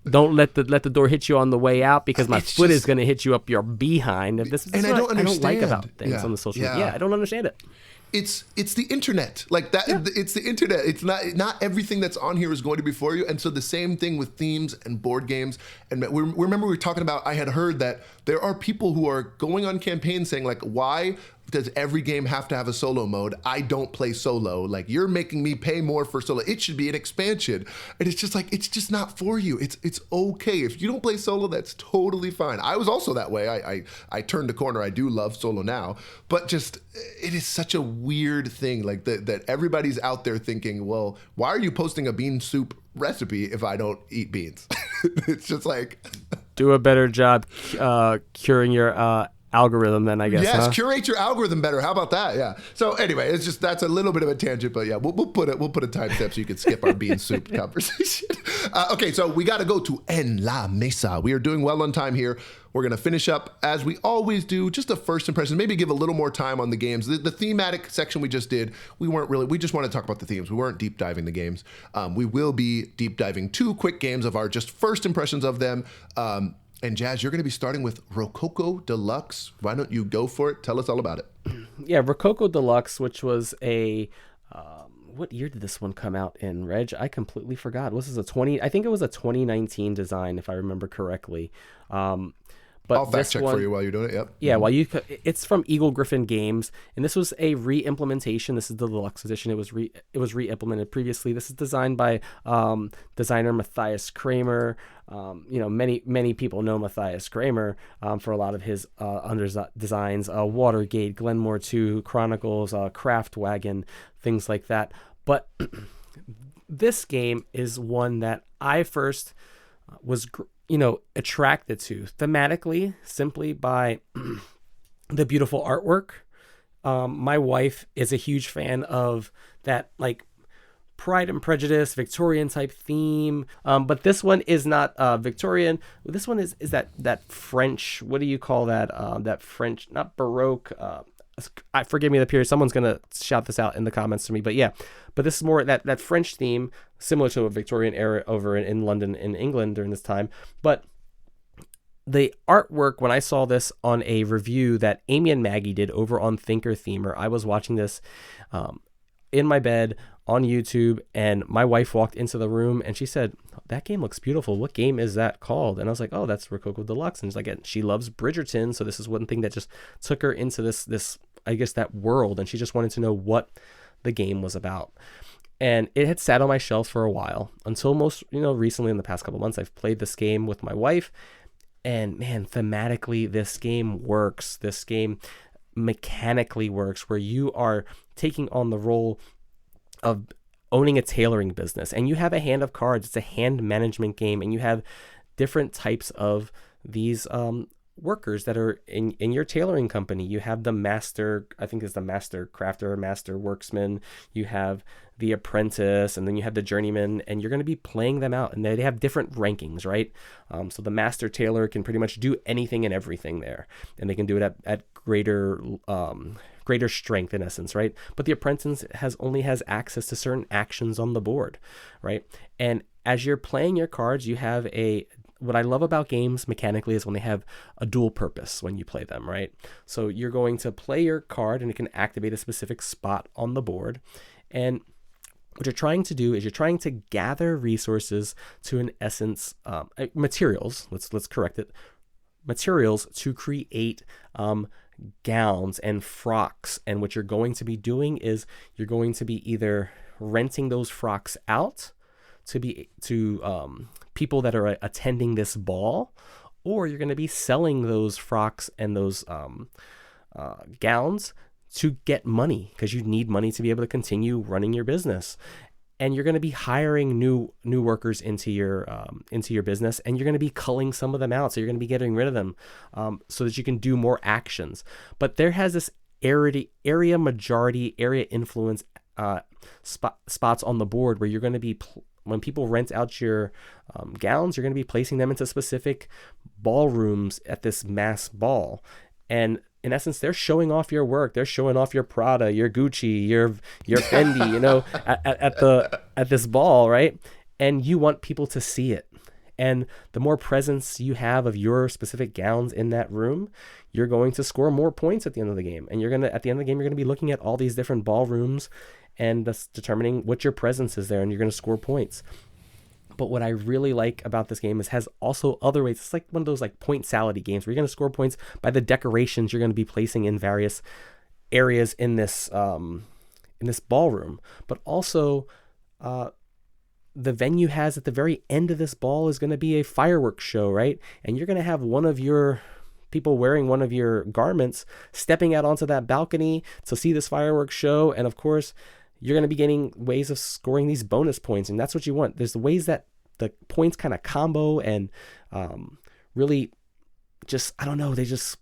S2: Don't let the door hit you on the way out, because my foot is going to hit you up your behind. This is what I don't like about things on the social media. I don't understand it.
S1: it's the internet, like that. Yeah. It's the internet. It's not everything that's on here is going to be for you. And so the same thing with themes and board games. And remember we were talking about, I had heard that there are people who are going on campaigns saying like, why does every game have to have a solo mode? I don't play solo. Like, you're making me pay more for solo. It should be an expansion. And it's just like, it's just not for you. It's okay. If you don't play solo, that's totally fine. I was also that way. I turned the corner. I do love solo now. But just, it is such a weird thing, like that everybody's out there thinking, well, why are you posting a bean soup recipe if I don't eat beans? It's just like...
S2: Do a better job curing your... algorithm then, I guess.
S1: Yes, curate your algorithm better. How about that? Yeah. So anyway, it's just, that's a little bit of a tangent, but yeah, we'll put a timestamp so you can skip our bean soup conversation. Okay, so we got to go to En La Mesa. We are doing well on time here. We're going to finish up, as we always do, just a first impression, maybe give a little more time on the games. The thematic section we just did, we just want to talk about the themes. We weren't deep diving the games. We will be deep diving 2 quick games of our just first impressions of them. And Jazz, you're going to be starting with Rococo Deluxe. Why don't you go for it? Tell us all about it.
S2: Yeah, Rococo Deluxe, which was a... what year did this one come out in, Reg? I completely forgot. I think it was a 2019 design, if I remember correctly. But
S1: I'll fact check for you while you're doing it. Yep.
S2: Yeah, it's from Eagle Griffin Games, and this was a re-implementation. This is the deluxe edition. It was re-implemented previously. This is designed by designer Matthias Kramer. Many people know Matthias Kramer for a lot of his designs. Watergate, Glenmore 2, Chronicles, Craft Wagon, things like that. But this game is one that I first was attracted to thematically simply by the beautiful artwork. My wife is a huge fan of that, like, Pride and Prejudice, Victorian type theme. But this one is not Victorian. This one is that French, what do you call that? That French, not Baroque. Forgive me the period. Someone's going to shout this out in the comments to me. But yeah, but this is more that French theme, similar to a Victorian era over in London, in England during this time. But the artwork, when I saw this on a review that Amy and Maggie did over on Thinker Themer, I was watching this in my bed on YouTube, and my wife walked into the room and she said, "That game looks beautiful. What game is that called?" And I was like, "Oh, that's Rococo Deluxe." And she's like, she loves Bridgerton, so this is one thing that just took her into this I guess that world, and she just wanted to know what the game was about. And it had sat on my shelf for a while until most recently, in the past couple months, I've played this game with my wife, and man, thematically this game works. This game mechanically works, where you are taking on the role of owning a tailoring business, and you have a hand of cards. It's a hand management game, and you have different types of these workers that are in your tailoring company. You have the master, I think it's the master crafter, master worksman. You have the apprentice, and then you have the journeyman, and you're going to be playing them out, and they have different rankings, right? So the master tailor can pretty much do anything and everything there, and they can do it at greater strength, in essence, right? But the apprentice only has access to certain actions on the board, right? And as you're playing your cards, you have what I love about games mechanically is when they have a dual purpose when you play them, right? So you're going to play your card, and it can activate a specific spot on the board. And what you're trying to do is you're trying to gather resources to, in essence, materials. Let's correct it. Materials to create gowns and frocks. And what you're going to be doing is you're going to be either renting those frocks out to people that are attending this ball, or you're going to be selling those frocks and those gowns to get money, because you need money to be able to continue running your business. And you're going to be hiring new workers into your business, and you're going to be culling some of them out. So you're going to be getting rid of them so that you can do more actions. But there has this area influence spots on the board where you're going to be when people rent out your gowns, you're going to be placing them into specific ballrooms at this mass ball. And in essence, they're showing off your work. They're showing off your Prada, your Gucci, your Fendi, at this ball, right? And you want people to see it. And the more presence you have of your specific gowns in that room, you're going to score more points at the end of the game. And at the end of the game, you're going to be looking at all these different ballrooms and that's determining what your presence is there, and you're going to score points. But what I really like about this game is it has also other ways. It's like one of those like point salad games where you're going to score points by the decorations you're going to be placing in various areas in this ballroom. But also, the venue has at the very end of this ball is going to be a fireworks show, right? And you're going to have one of your people wearing one of your garments stepping out onto that balcony to see this fireworks show. And of course, you're going to be getting ways of scoring these bonus points. And that's what you want. There's the ways that the points kind of combo and really just, I don't know, they just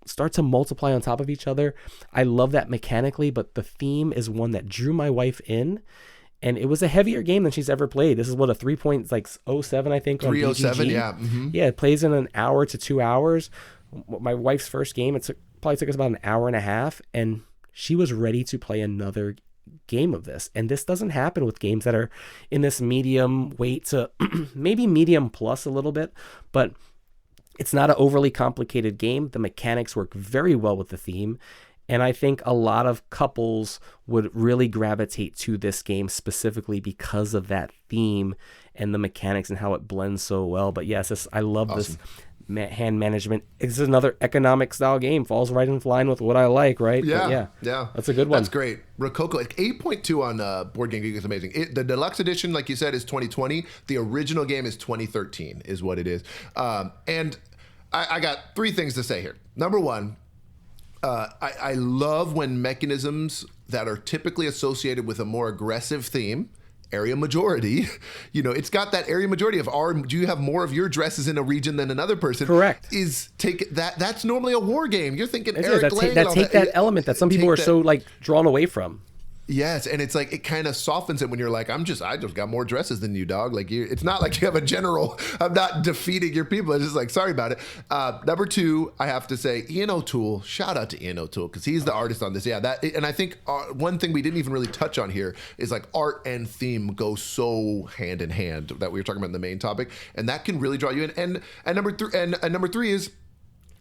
S2: start to multiply on top of each other. I love that mechanically, but the theme is one that drew my wife in. And it was a heavier game than she's ever played. This is what, a 3.07, I think, on
S1: 307,
S2: BGG.
S1: yeah. Mm-hmm.
S2: Yeah, it plays in an hour to 2 hours. My wife's first game, probably took us about an hour and a half, and she was ready to play another game of this. And this doesn't happen with games that are in this medium weight to maybe medium plus a little bit, but it's not an overly complicated game. The mechanics work very well with the theme. And I think a lot of couples would really gravitate to this game specifically because of that theme and the mechanics and how it blends so well. But yes, I love
S1: Awesome.
S2: this hand management. It's another economic style game. Falls right in line with what I like, right?
S1: Yeah,
S2: But
S1: yeah.
S2: That's a good one.
S1: That's great. Rococo, 8.2 on Board Game Geek is amazing. The deluxe edition, like you said, is 2020. The original game is 2013 is what it is. And I got three things to say here. Number one, I love when mechanisms that are typically associated with a more aggressive theme, area majority, it's got that area majority of do you have more of your dresses in a region than another person?
S2: Correct.
S1: That's normally a war game. You're thinking
S2: that element that some people are so like drawn away from.
S1: Yes, and it's like it kind of softens it when you're like, I just got more dresses than you, dog. Like it's not like you have a general. I'm not defeating your people. It's just like, sorry about it. Number two, I have to say, Ian O'Toole. Shout out to Ian O'Toole because he's the artist on this. Yeah, and I think one thing we didn't even really touch on here is like art and theme go so hand in hand that we were talking about in the main topic, and that can really draw you in. And number three is,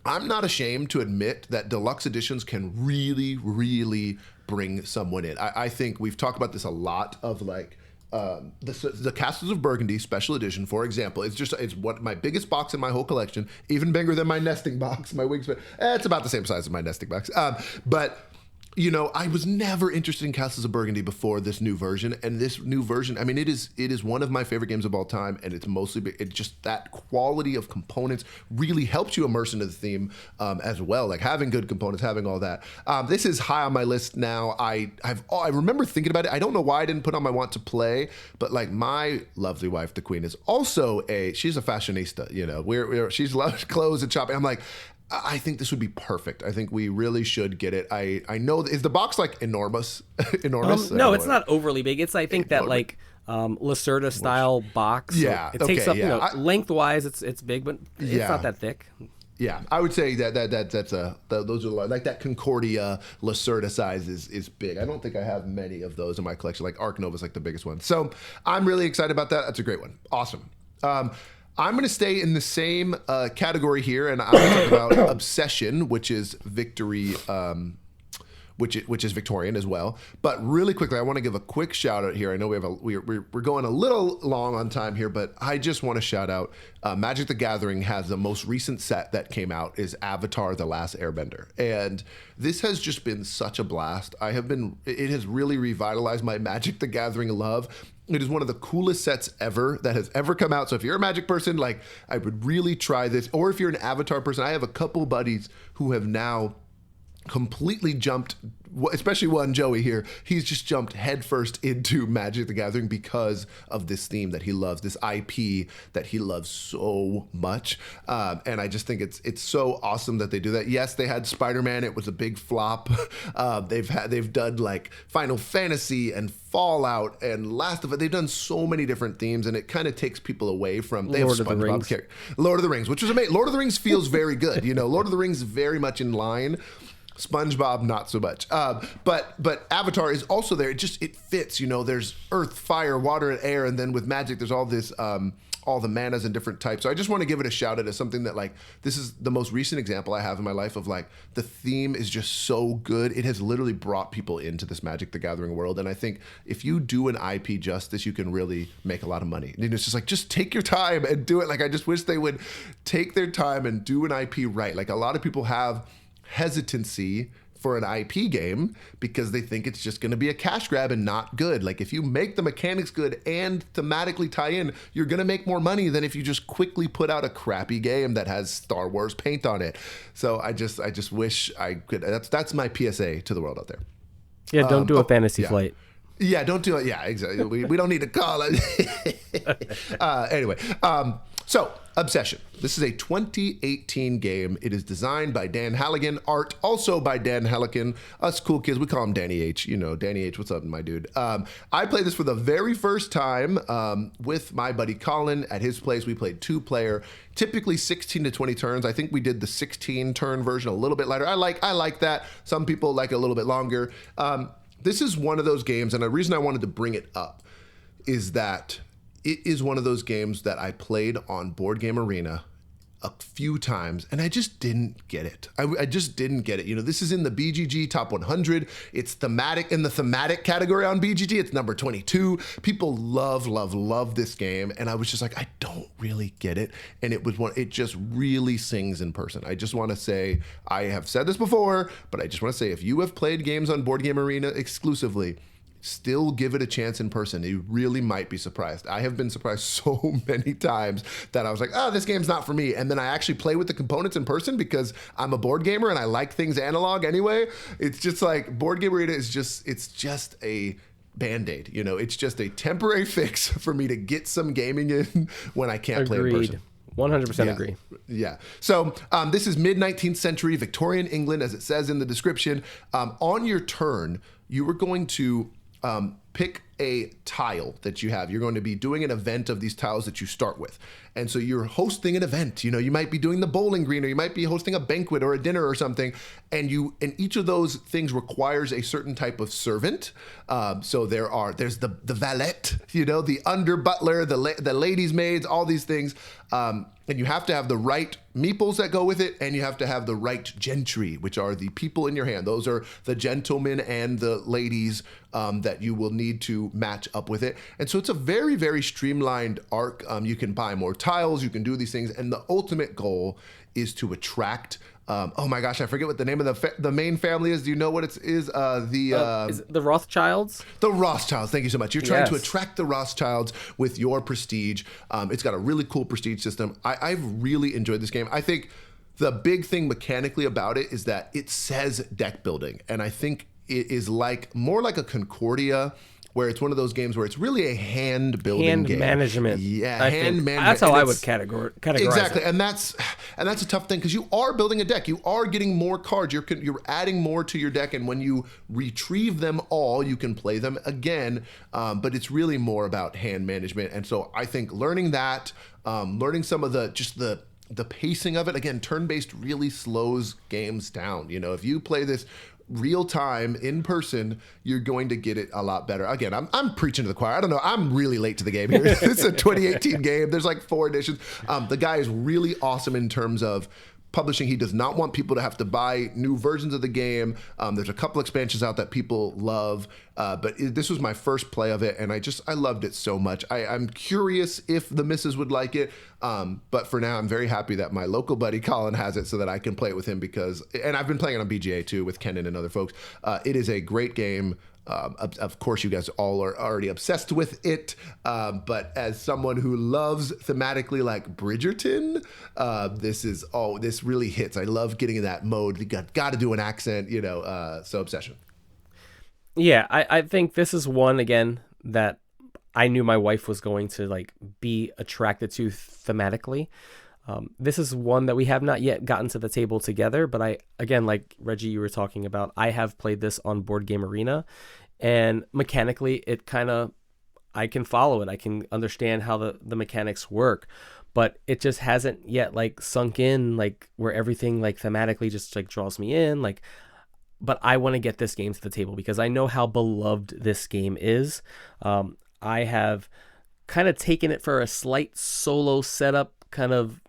S1: I'm not ashamed to admit that deluxe editions can really, really bring someone in. I think we've talked about this a lot of like the Castles of Burgundy special edition, for example. It's what my biggest box in my whole collection, even bigger than my nesting box. My Wingspan, it's about the same size as my nesting box. But I was never interested in Castles of Burgundy before this new version. And this new version, I mean, it is one of my favorite games of all time. And it's just that quality of components really helps you immerse into the theme as well. Like having good components, having all that. This is high on my list now. I remember thinking about it. I don't know why I didn't put on my want to play, but like my lovely wife, the Queen, is also she's a fashionista. She's loves clothes and shopping. I'm like, I think this would be perfect. I think we really should get it. I know, is the box like enormous? Enormous?
S2: No, it's not overly big. It's, I think, that like Lacerda style box.
S1: Yeah.
S2: So it takes up, lengthwise it's big, but it's not that thick.
S1: Yeah, I would say those are like that Concordia Lacerda size is big. I don't think I have many of those in my collection. Like Arc Nova is like the biggest one. So I'm really excited about that. That's a great one. Awesome. I'm going to stay in the same category here, and I'm going to talk about Obsession, which is victory, which is Victorian as well. But really quickly, I want to give a quick shout out here. I know we're going a little long on time here, but I just want to shout out Magic the Gathering has the most recent set that came out is Avatar: The Last Airbender, and this has just been such a blast. It has really revitalized my Magic the Gathering love. It is one of the coolest sets ever that has ever come out. So if you're a Magic person, like I would really try this. Or if you're an Avatar person, I have a couple buddies who have now completely jumped, especially one, Joey here, he's just jumped headfirst into Magic the Gathering because of this theme that he loves, this IP that he loves so much. And I just think it's so awesome that they do that. Yes, they had Spider-Man. It was a big flop. They've done like Final Fantasy and Fallout and Last of It. They've done so many different themes, and it kind of takes people away from
S2: Lord of the Rings.
S1: Lord of the Rings, which was amazing. Lord of the Rings feels very good. Lord of the Rings is very much in line. SpongeBob, not so much. But Avatar is also there. It fits. There's earth, fire, water, and air, and then with magic, there's all all the manas and different types. So I just want to give it a shout out as something that, like, this is the most recent example I have in my life of, like, the theme is just so good. It has literally brought people into this Magic the Gathering world. And I think if you do an IP justice, you can really make a lot of money. And it's just like, just take your time and do it. Like, I just wish they would take their time and do an IP right. Like, a lot of people have hesitancy for an IP game because they think it's just going to be a cash grab and not good. Like, if you make the mechanics good and thematically tie in, you're going to make more money than if you just quickly put out a crappy game that has Star Wars paint on it. So I just wish I could. That's my PSA to the world out there.
S2: Yeah, don't do a fantasy flight.
S1: Yeah, don't do it. Yeah, exactly. We don't need to call it. Anyway, so Obsession. This is a 2018 game. It is designed by Dan Halligan, art also by Dan Halligan. Us cool kids, we call him Danny H. You know, Danny H, what's up, my dude? I played this for the very first time with my buddy Colin at his place. We played 2-player, typically 16 to 20 turns. I think we did the 16-turn version a little bit lighter. I like that. Some people like it a little bit longer. This is one of those games, and the reason I wanted to bring it up is that it is one of those games that I played on Board Game Arena a few times, and I just didn't get it. I just didn't get it. You know, this is in the BGG Top 100. It's thematic in the thematic category on BGG. It's number 22. People love this game, and I was just like, I don't really get it. And it just really sings in person. I just want to say, I have said this before, but I just want to say, if you have played games on Board Game Arena exclusively, still give it a chance in person. You really might be surprised. I have been surprised so many times that I was like, oh, this game's not for me. And then I actually play with the components in person because I'm a board gamer and I like things analog anyway. It's just like Board Game Arena is it's just a Band-Aid. You know, it's just a temporary fix for me to get some gaming in when I can't play in person.
S2: 100% agree.
S1: Yeah. So this is mid-19th century Victorian England, as it says in the description. On your turn, you are going to pick a tile that you have. You're going to be doing an event of these tiles that you start with. And so you're hosting an event. You know, you might be doing the bowling green, or you might be hosting a banquet or a dinner or something. And each of those things requires a certain type of servant. So there's the valet, you know, the under butler, the ladies' maids, all these things. And you have to have the right meeples that go with it, and you have to have the right gentry, which are the people in your hand. Those are the gentlemen and the ladies that you will need to match up with it. And so it's a very, very streamlined arc. You can buy more tiles, you can do these things, and the ultimate goal is to attract. Oh my gosh, I forget what the name of the main family is. Do you know what it is?
S2: Is it the Rothschilds?
S1: The Rothschilds. Thank you so much. You're trying to attract the Rothschilds with your prestige. It's got a really cool prestige system. I've really enjoyed this game. I think the big thing mechanically about it is that it says deck building, and I think it is more like a Concordia, where it's one of those games where it's really a hand building game.
S2: Management.
S1: Yeah,
S2: management. That's how I would categorize
S1: exactly.
S2: it.
S1: And that's a tough thing because you are building a deck. You are getting more cards. You're adding more to your deck, and when you retrieve them all, you can play them again. But it's really more about hand management. And so I think learning that, learning some of the pacing of it, again, turn-based really slows games down. You know, if you play this real time in person, you're going to get it a lot better. Again, I'm preaching to the choir. I don't know. I'm really late to the game here. It's a 2018 game. There's like 4 editions. The guy is really awesome in terms of publishing. He does not want people to have to buy new versions of the game. There's a couple expansions out that people love, but this was my first play of it, and I loved it so much. I'm curious if the missus would like it, but for now, I'm very happy that my local buddy Colin has it so that I can play it with him and I've been playing it on BGA too with Kenan and other folks. It is a great game. Of course, you guys all are already obsessed with it, but as someone who loves thematically like Bridgerton, this really hits. I love getting in that mode. You got to do an accent, you know. So Obsession.
S2: Yeah, I think this is one again that I knew my wife was going to like be attracted to thematically. This is one that we have not yet gotten to the table together, but again, like Reggie, you were talking about, I have played this on Board Game Arena, and mechanically I can follow it. I can understand how the mechanics work, but it just hasn't yet like sunk in, like where everything like thematically just like draws me in, like, but I want to get this game to the table because I know how beloved this game is. I have kind of taken it for a slight solo setup kind of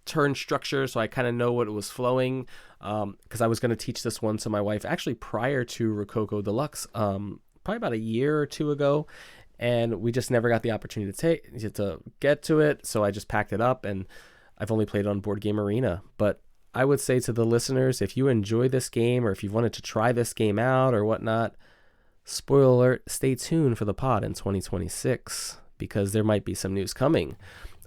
S2: turn structure, so I kind of know what it was flowing, because I was going to teach this one to my wife actually prior to Rococo Deluxe, probably about a year or two ago, and we just never got the opportunity to get to it, so I just packed it up, and I've only played it on Board Game Arena. But I would say to the listeners, if you enjoy this game, or if you've wanted to try this game out or whatnot, spoiler alert, stay tuned for the pod in 2026, because there might be some news coming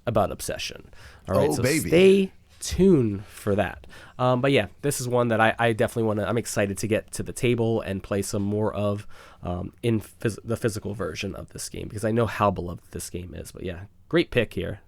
S2: about Obsession. All right, so
S1: baby.
S2: Stay tuned for that. But yeah, this is one that I definitely I'm excited to get to the table and play some more of the physical version of this game, because I know how beloved this game is. But yeah, great pick here.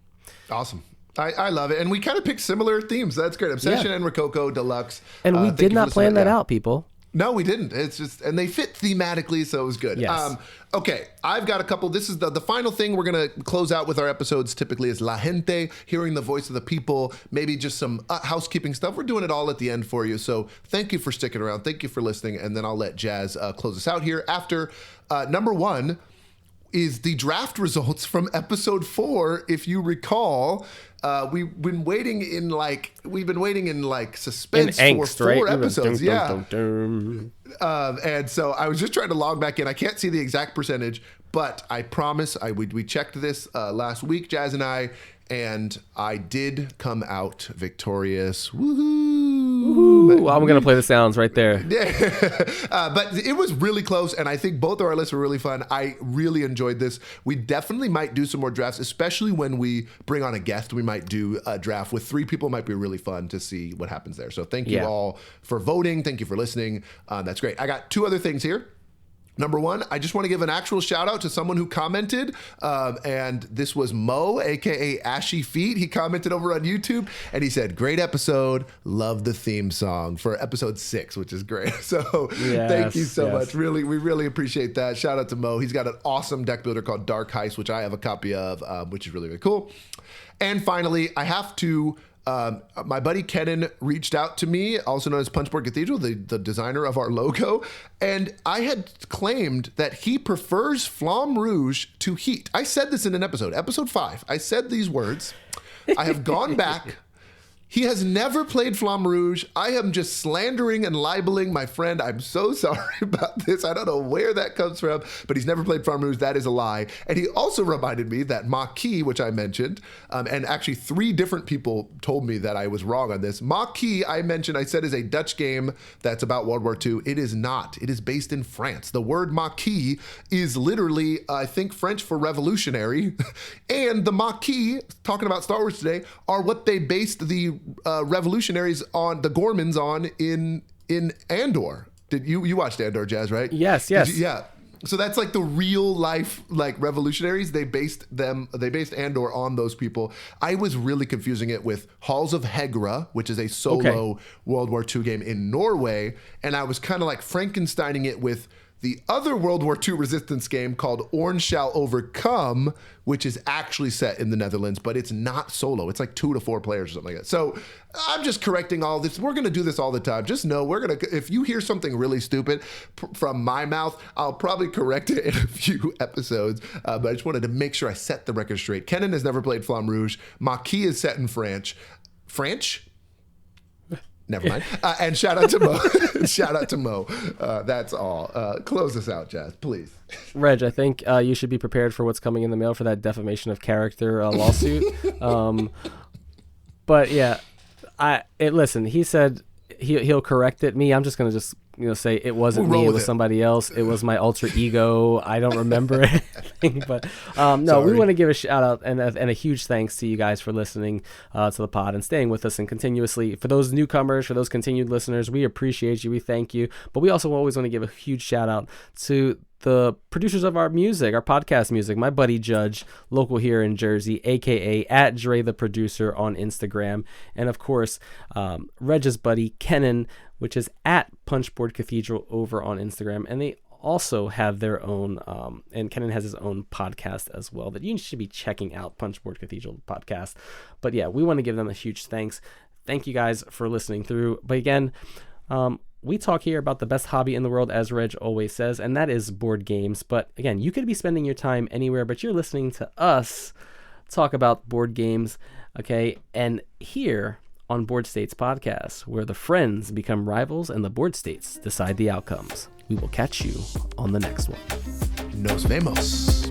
S1: Awesome. I love it. And we kind of picked similar themes. That's great. Obsession and Rococo Deluxe.
S2: And we did not plan that out, people.
S1: No, we didn't. It's just, and they fit thematically, so it was good.
S2: Yes.
S1: Okay, I've got a couple. This is the final thing we're going to close out with our episodes typically is La Gente, hearing the voice of the people, maybe just some housekeeping stuff. We're doing it all at the end for you. So thank you for sticking around. Thank you for listening. And then I'll let Jazz close us out here after number one is the draft results from episode 4. If you recall, we've been waiting in suspense for 4 episodes. And so I was just trying to log back in. I can't see the exact percentage, but I promise we checked this last week, Jazz and I did come out victorious. Woohoo!
S2: Well, I'm going to play the sounds right there.
S1: But it was really close, and I think both of our lists were really fun. I really enjoyed this. We definitely might do some more drafts, especially when we bring on a guest. We might do a draft with 3 people. It might be really fun to see what happens there. So thank you all for voting. Thank you for listening. That's great. I got 2 other things here. Number one, I just want to give an actual shout out to someone who commented, and this was Mo, aka Ashy Feet. He commented over on YouTube, and he said, "Great episode, love the theme song for episode 6," which is great. So thank you so much. We really appreciate that. Shout out to Mo. He's got an awesome deck builder called Dark Heist, which I have a copy of, which is really, really cool. And finally, I have to. My buddy Kenan reached out to me, also known as Punchboard Cathedral, the designer of our logo, and I had claimed that he prefers Flamme Rouge to Heat. I said this in an episode 5. I said these words. I have gone back. He has never played Flamme Rouge. I am just slandering and libeling my friend. I'm so sorry about this. I don't know where that comes from, but he's never played Flamme Rouge. That is a lie. And he also reminded me that Maquis, which I mentioned, and actually 3 different people told me that I was wrong on this. Maquis, I said is a Dutch game that's about World War II. It is not. It is based in France. The word Maquis is literally, I think, French for revolutionary. And the Maquis, talking about Star Wars today, are what they based the revolutionaries on, the Gormans on in Andor. Did you watched Andor, Jazz, right?
S2: Yes.
S1: Yeah. So that's like the real life revolutionaries. They based Andor on those people. I was really confusing it with Halls of Hegra, which is a solo World War II game in Norway, and I was kind of like Frankensteining it with the other World War II resistance game called Orange Shall Overcome, which is actually set in the Netherlands, but it's not solo. It's like 2 to 4 players or something like that. So I'm just correcting all this. We're going to do this all the time. Just know if you hear something really stupid from my mouth, I'll probably correct it in a few episodes. But I just wanted to make sure I set the record straight. Kenan has never played Flamme Rouge. Maquis is set in French. Never mind. And shout out to Mo. That's all. Close us out, Jazz, please.
S2: Reg, I think you should be prepared for what's coming in the mail for that defamation of character lawsuit. But yeah, listen, he said he'll correct it. Me, I'm just going to say it wasn't me, it was somebody else. It was my alter ego. I don't remember anything, but no, sorry. We want to give a shout out and a huge thanks to you guys for listening to the pod and staying with us and continuously. For those newcomers, for those continued listeners, we appreciate you. We thank you. But we also always want to give a huge shout out to the producers of our music, our podcast music, my buddy Judge, local here in Jersey, aka at Dre the Producer on Instagram, and of course Reg's buddy Kenan, which is at Punchboard Cathedral over on Instagram, and they also have their own and Kenan has his own podcast as well that you should be checking out, Punchboard Cathedral podcast. But yeah, we want to give them a huge thanks. Thank you guys for listening through. But again, we talk here about the best hobby in the world, as Reg always says, and that is board games. But again, you could be spending your time anywhere, but you're listening to us talk about board games, okay? And here on Board States Podcast, where the friends become rivals and the board states decide the outcomes. We will catch you on the next one.
S1: Nos vemos.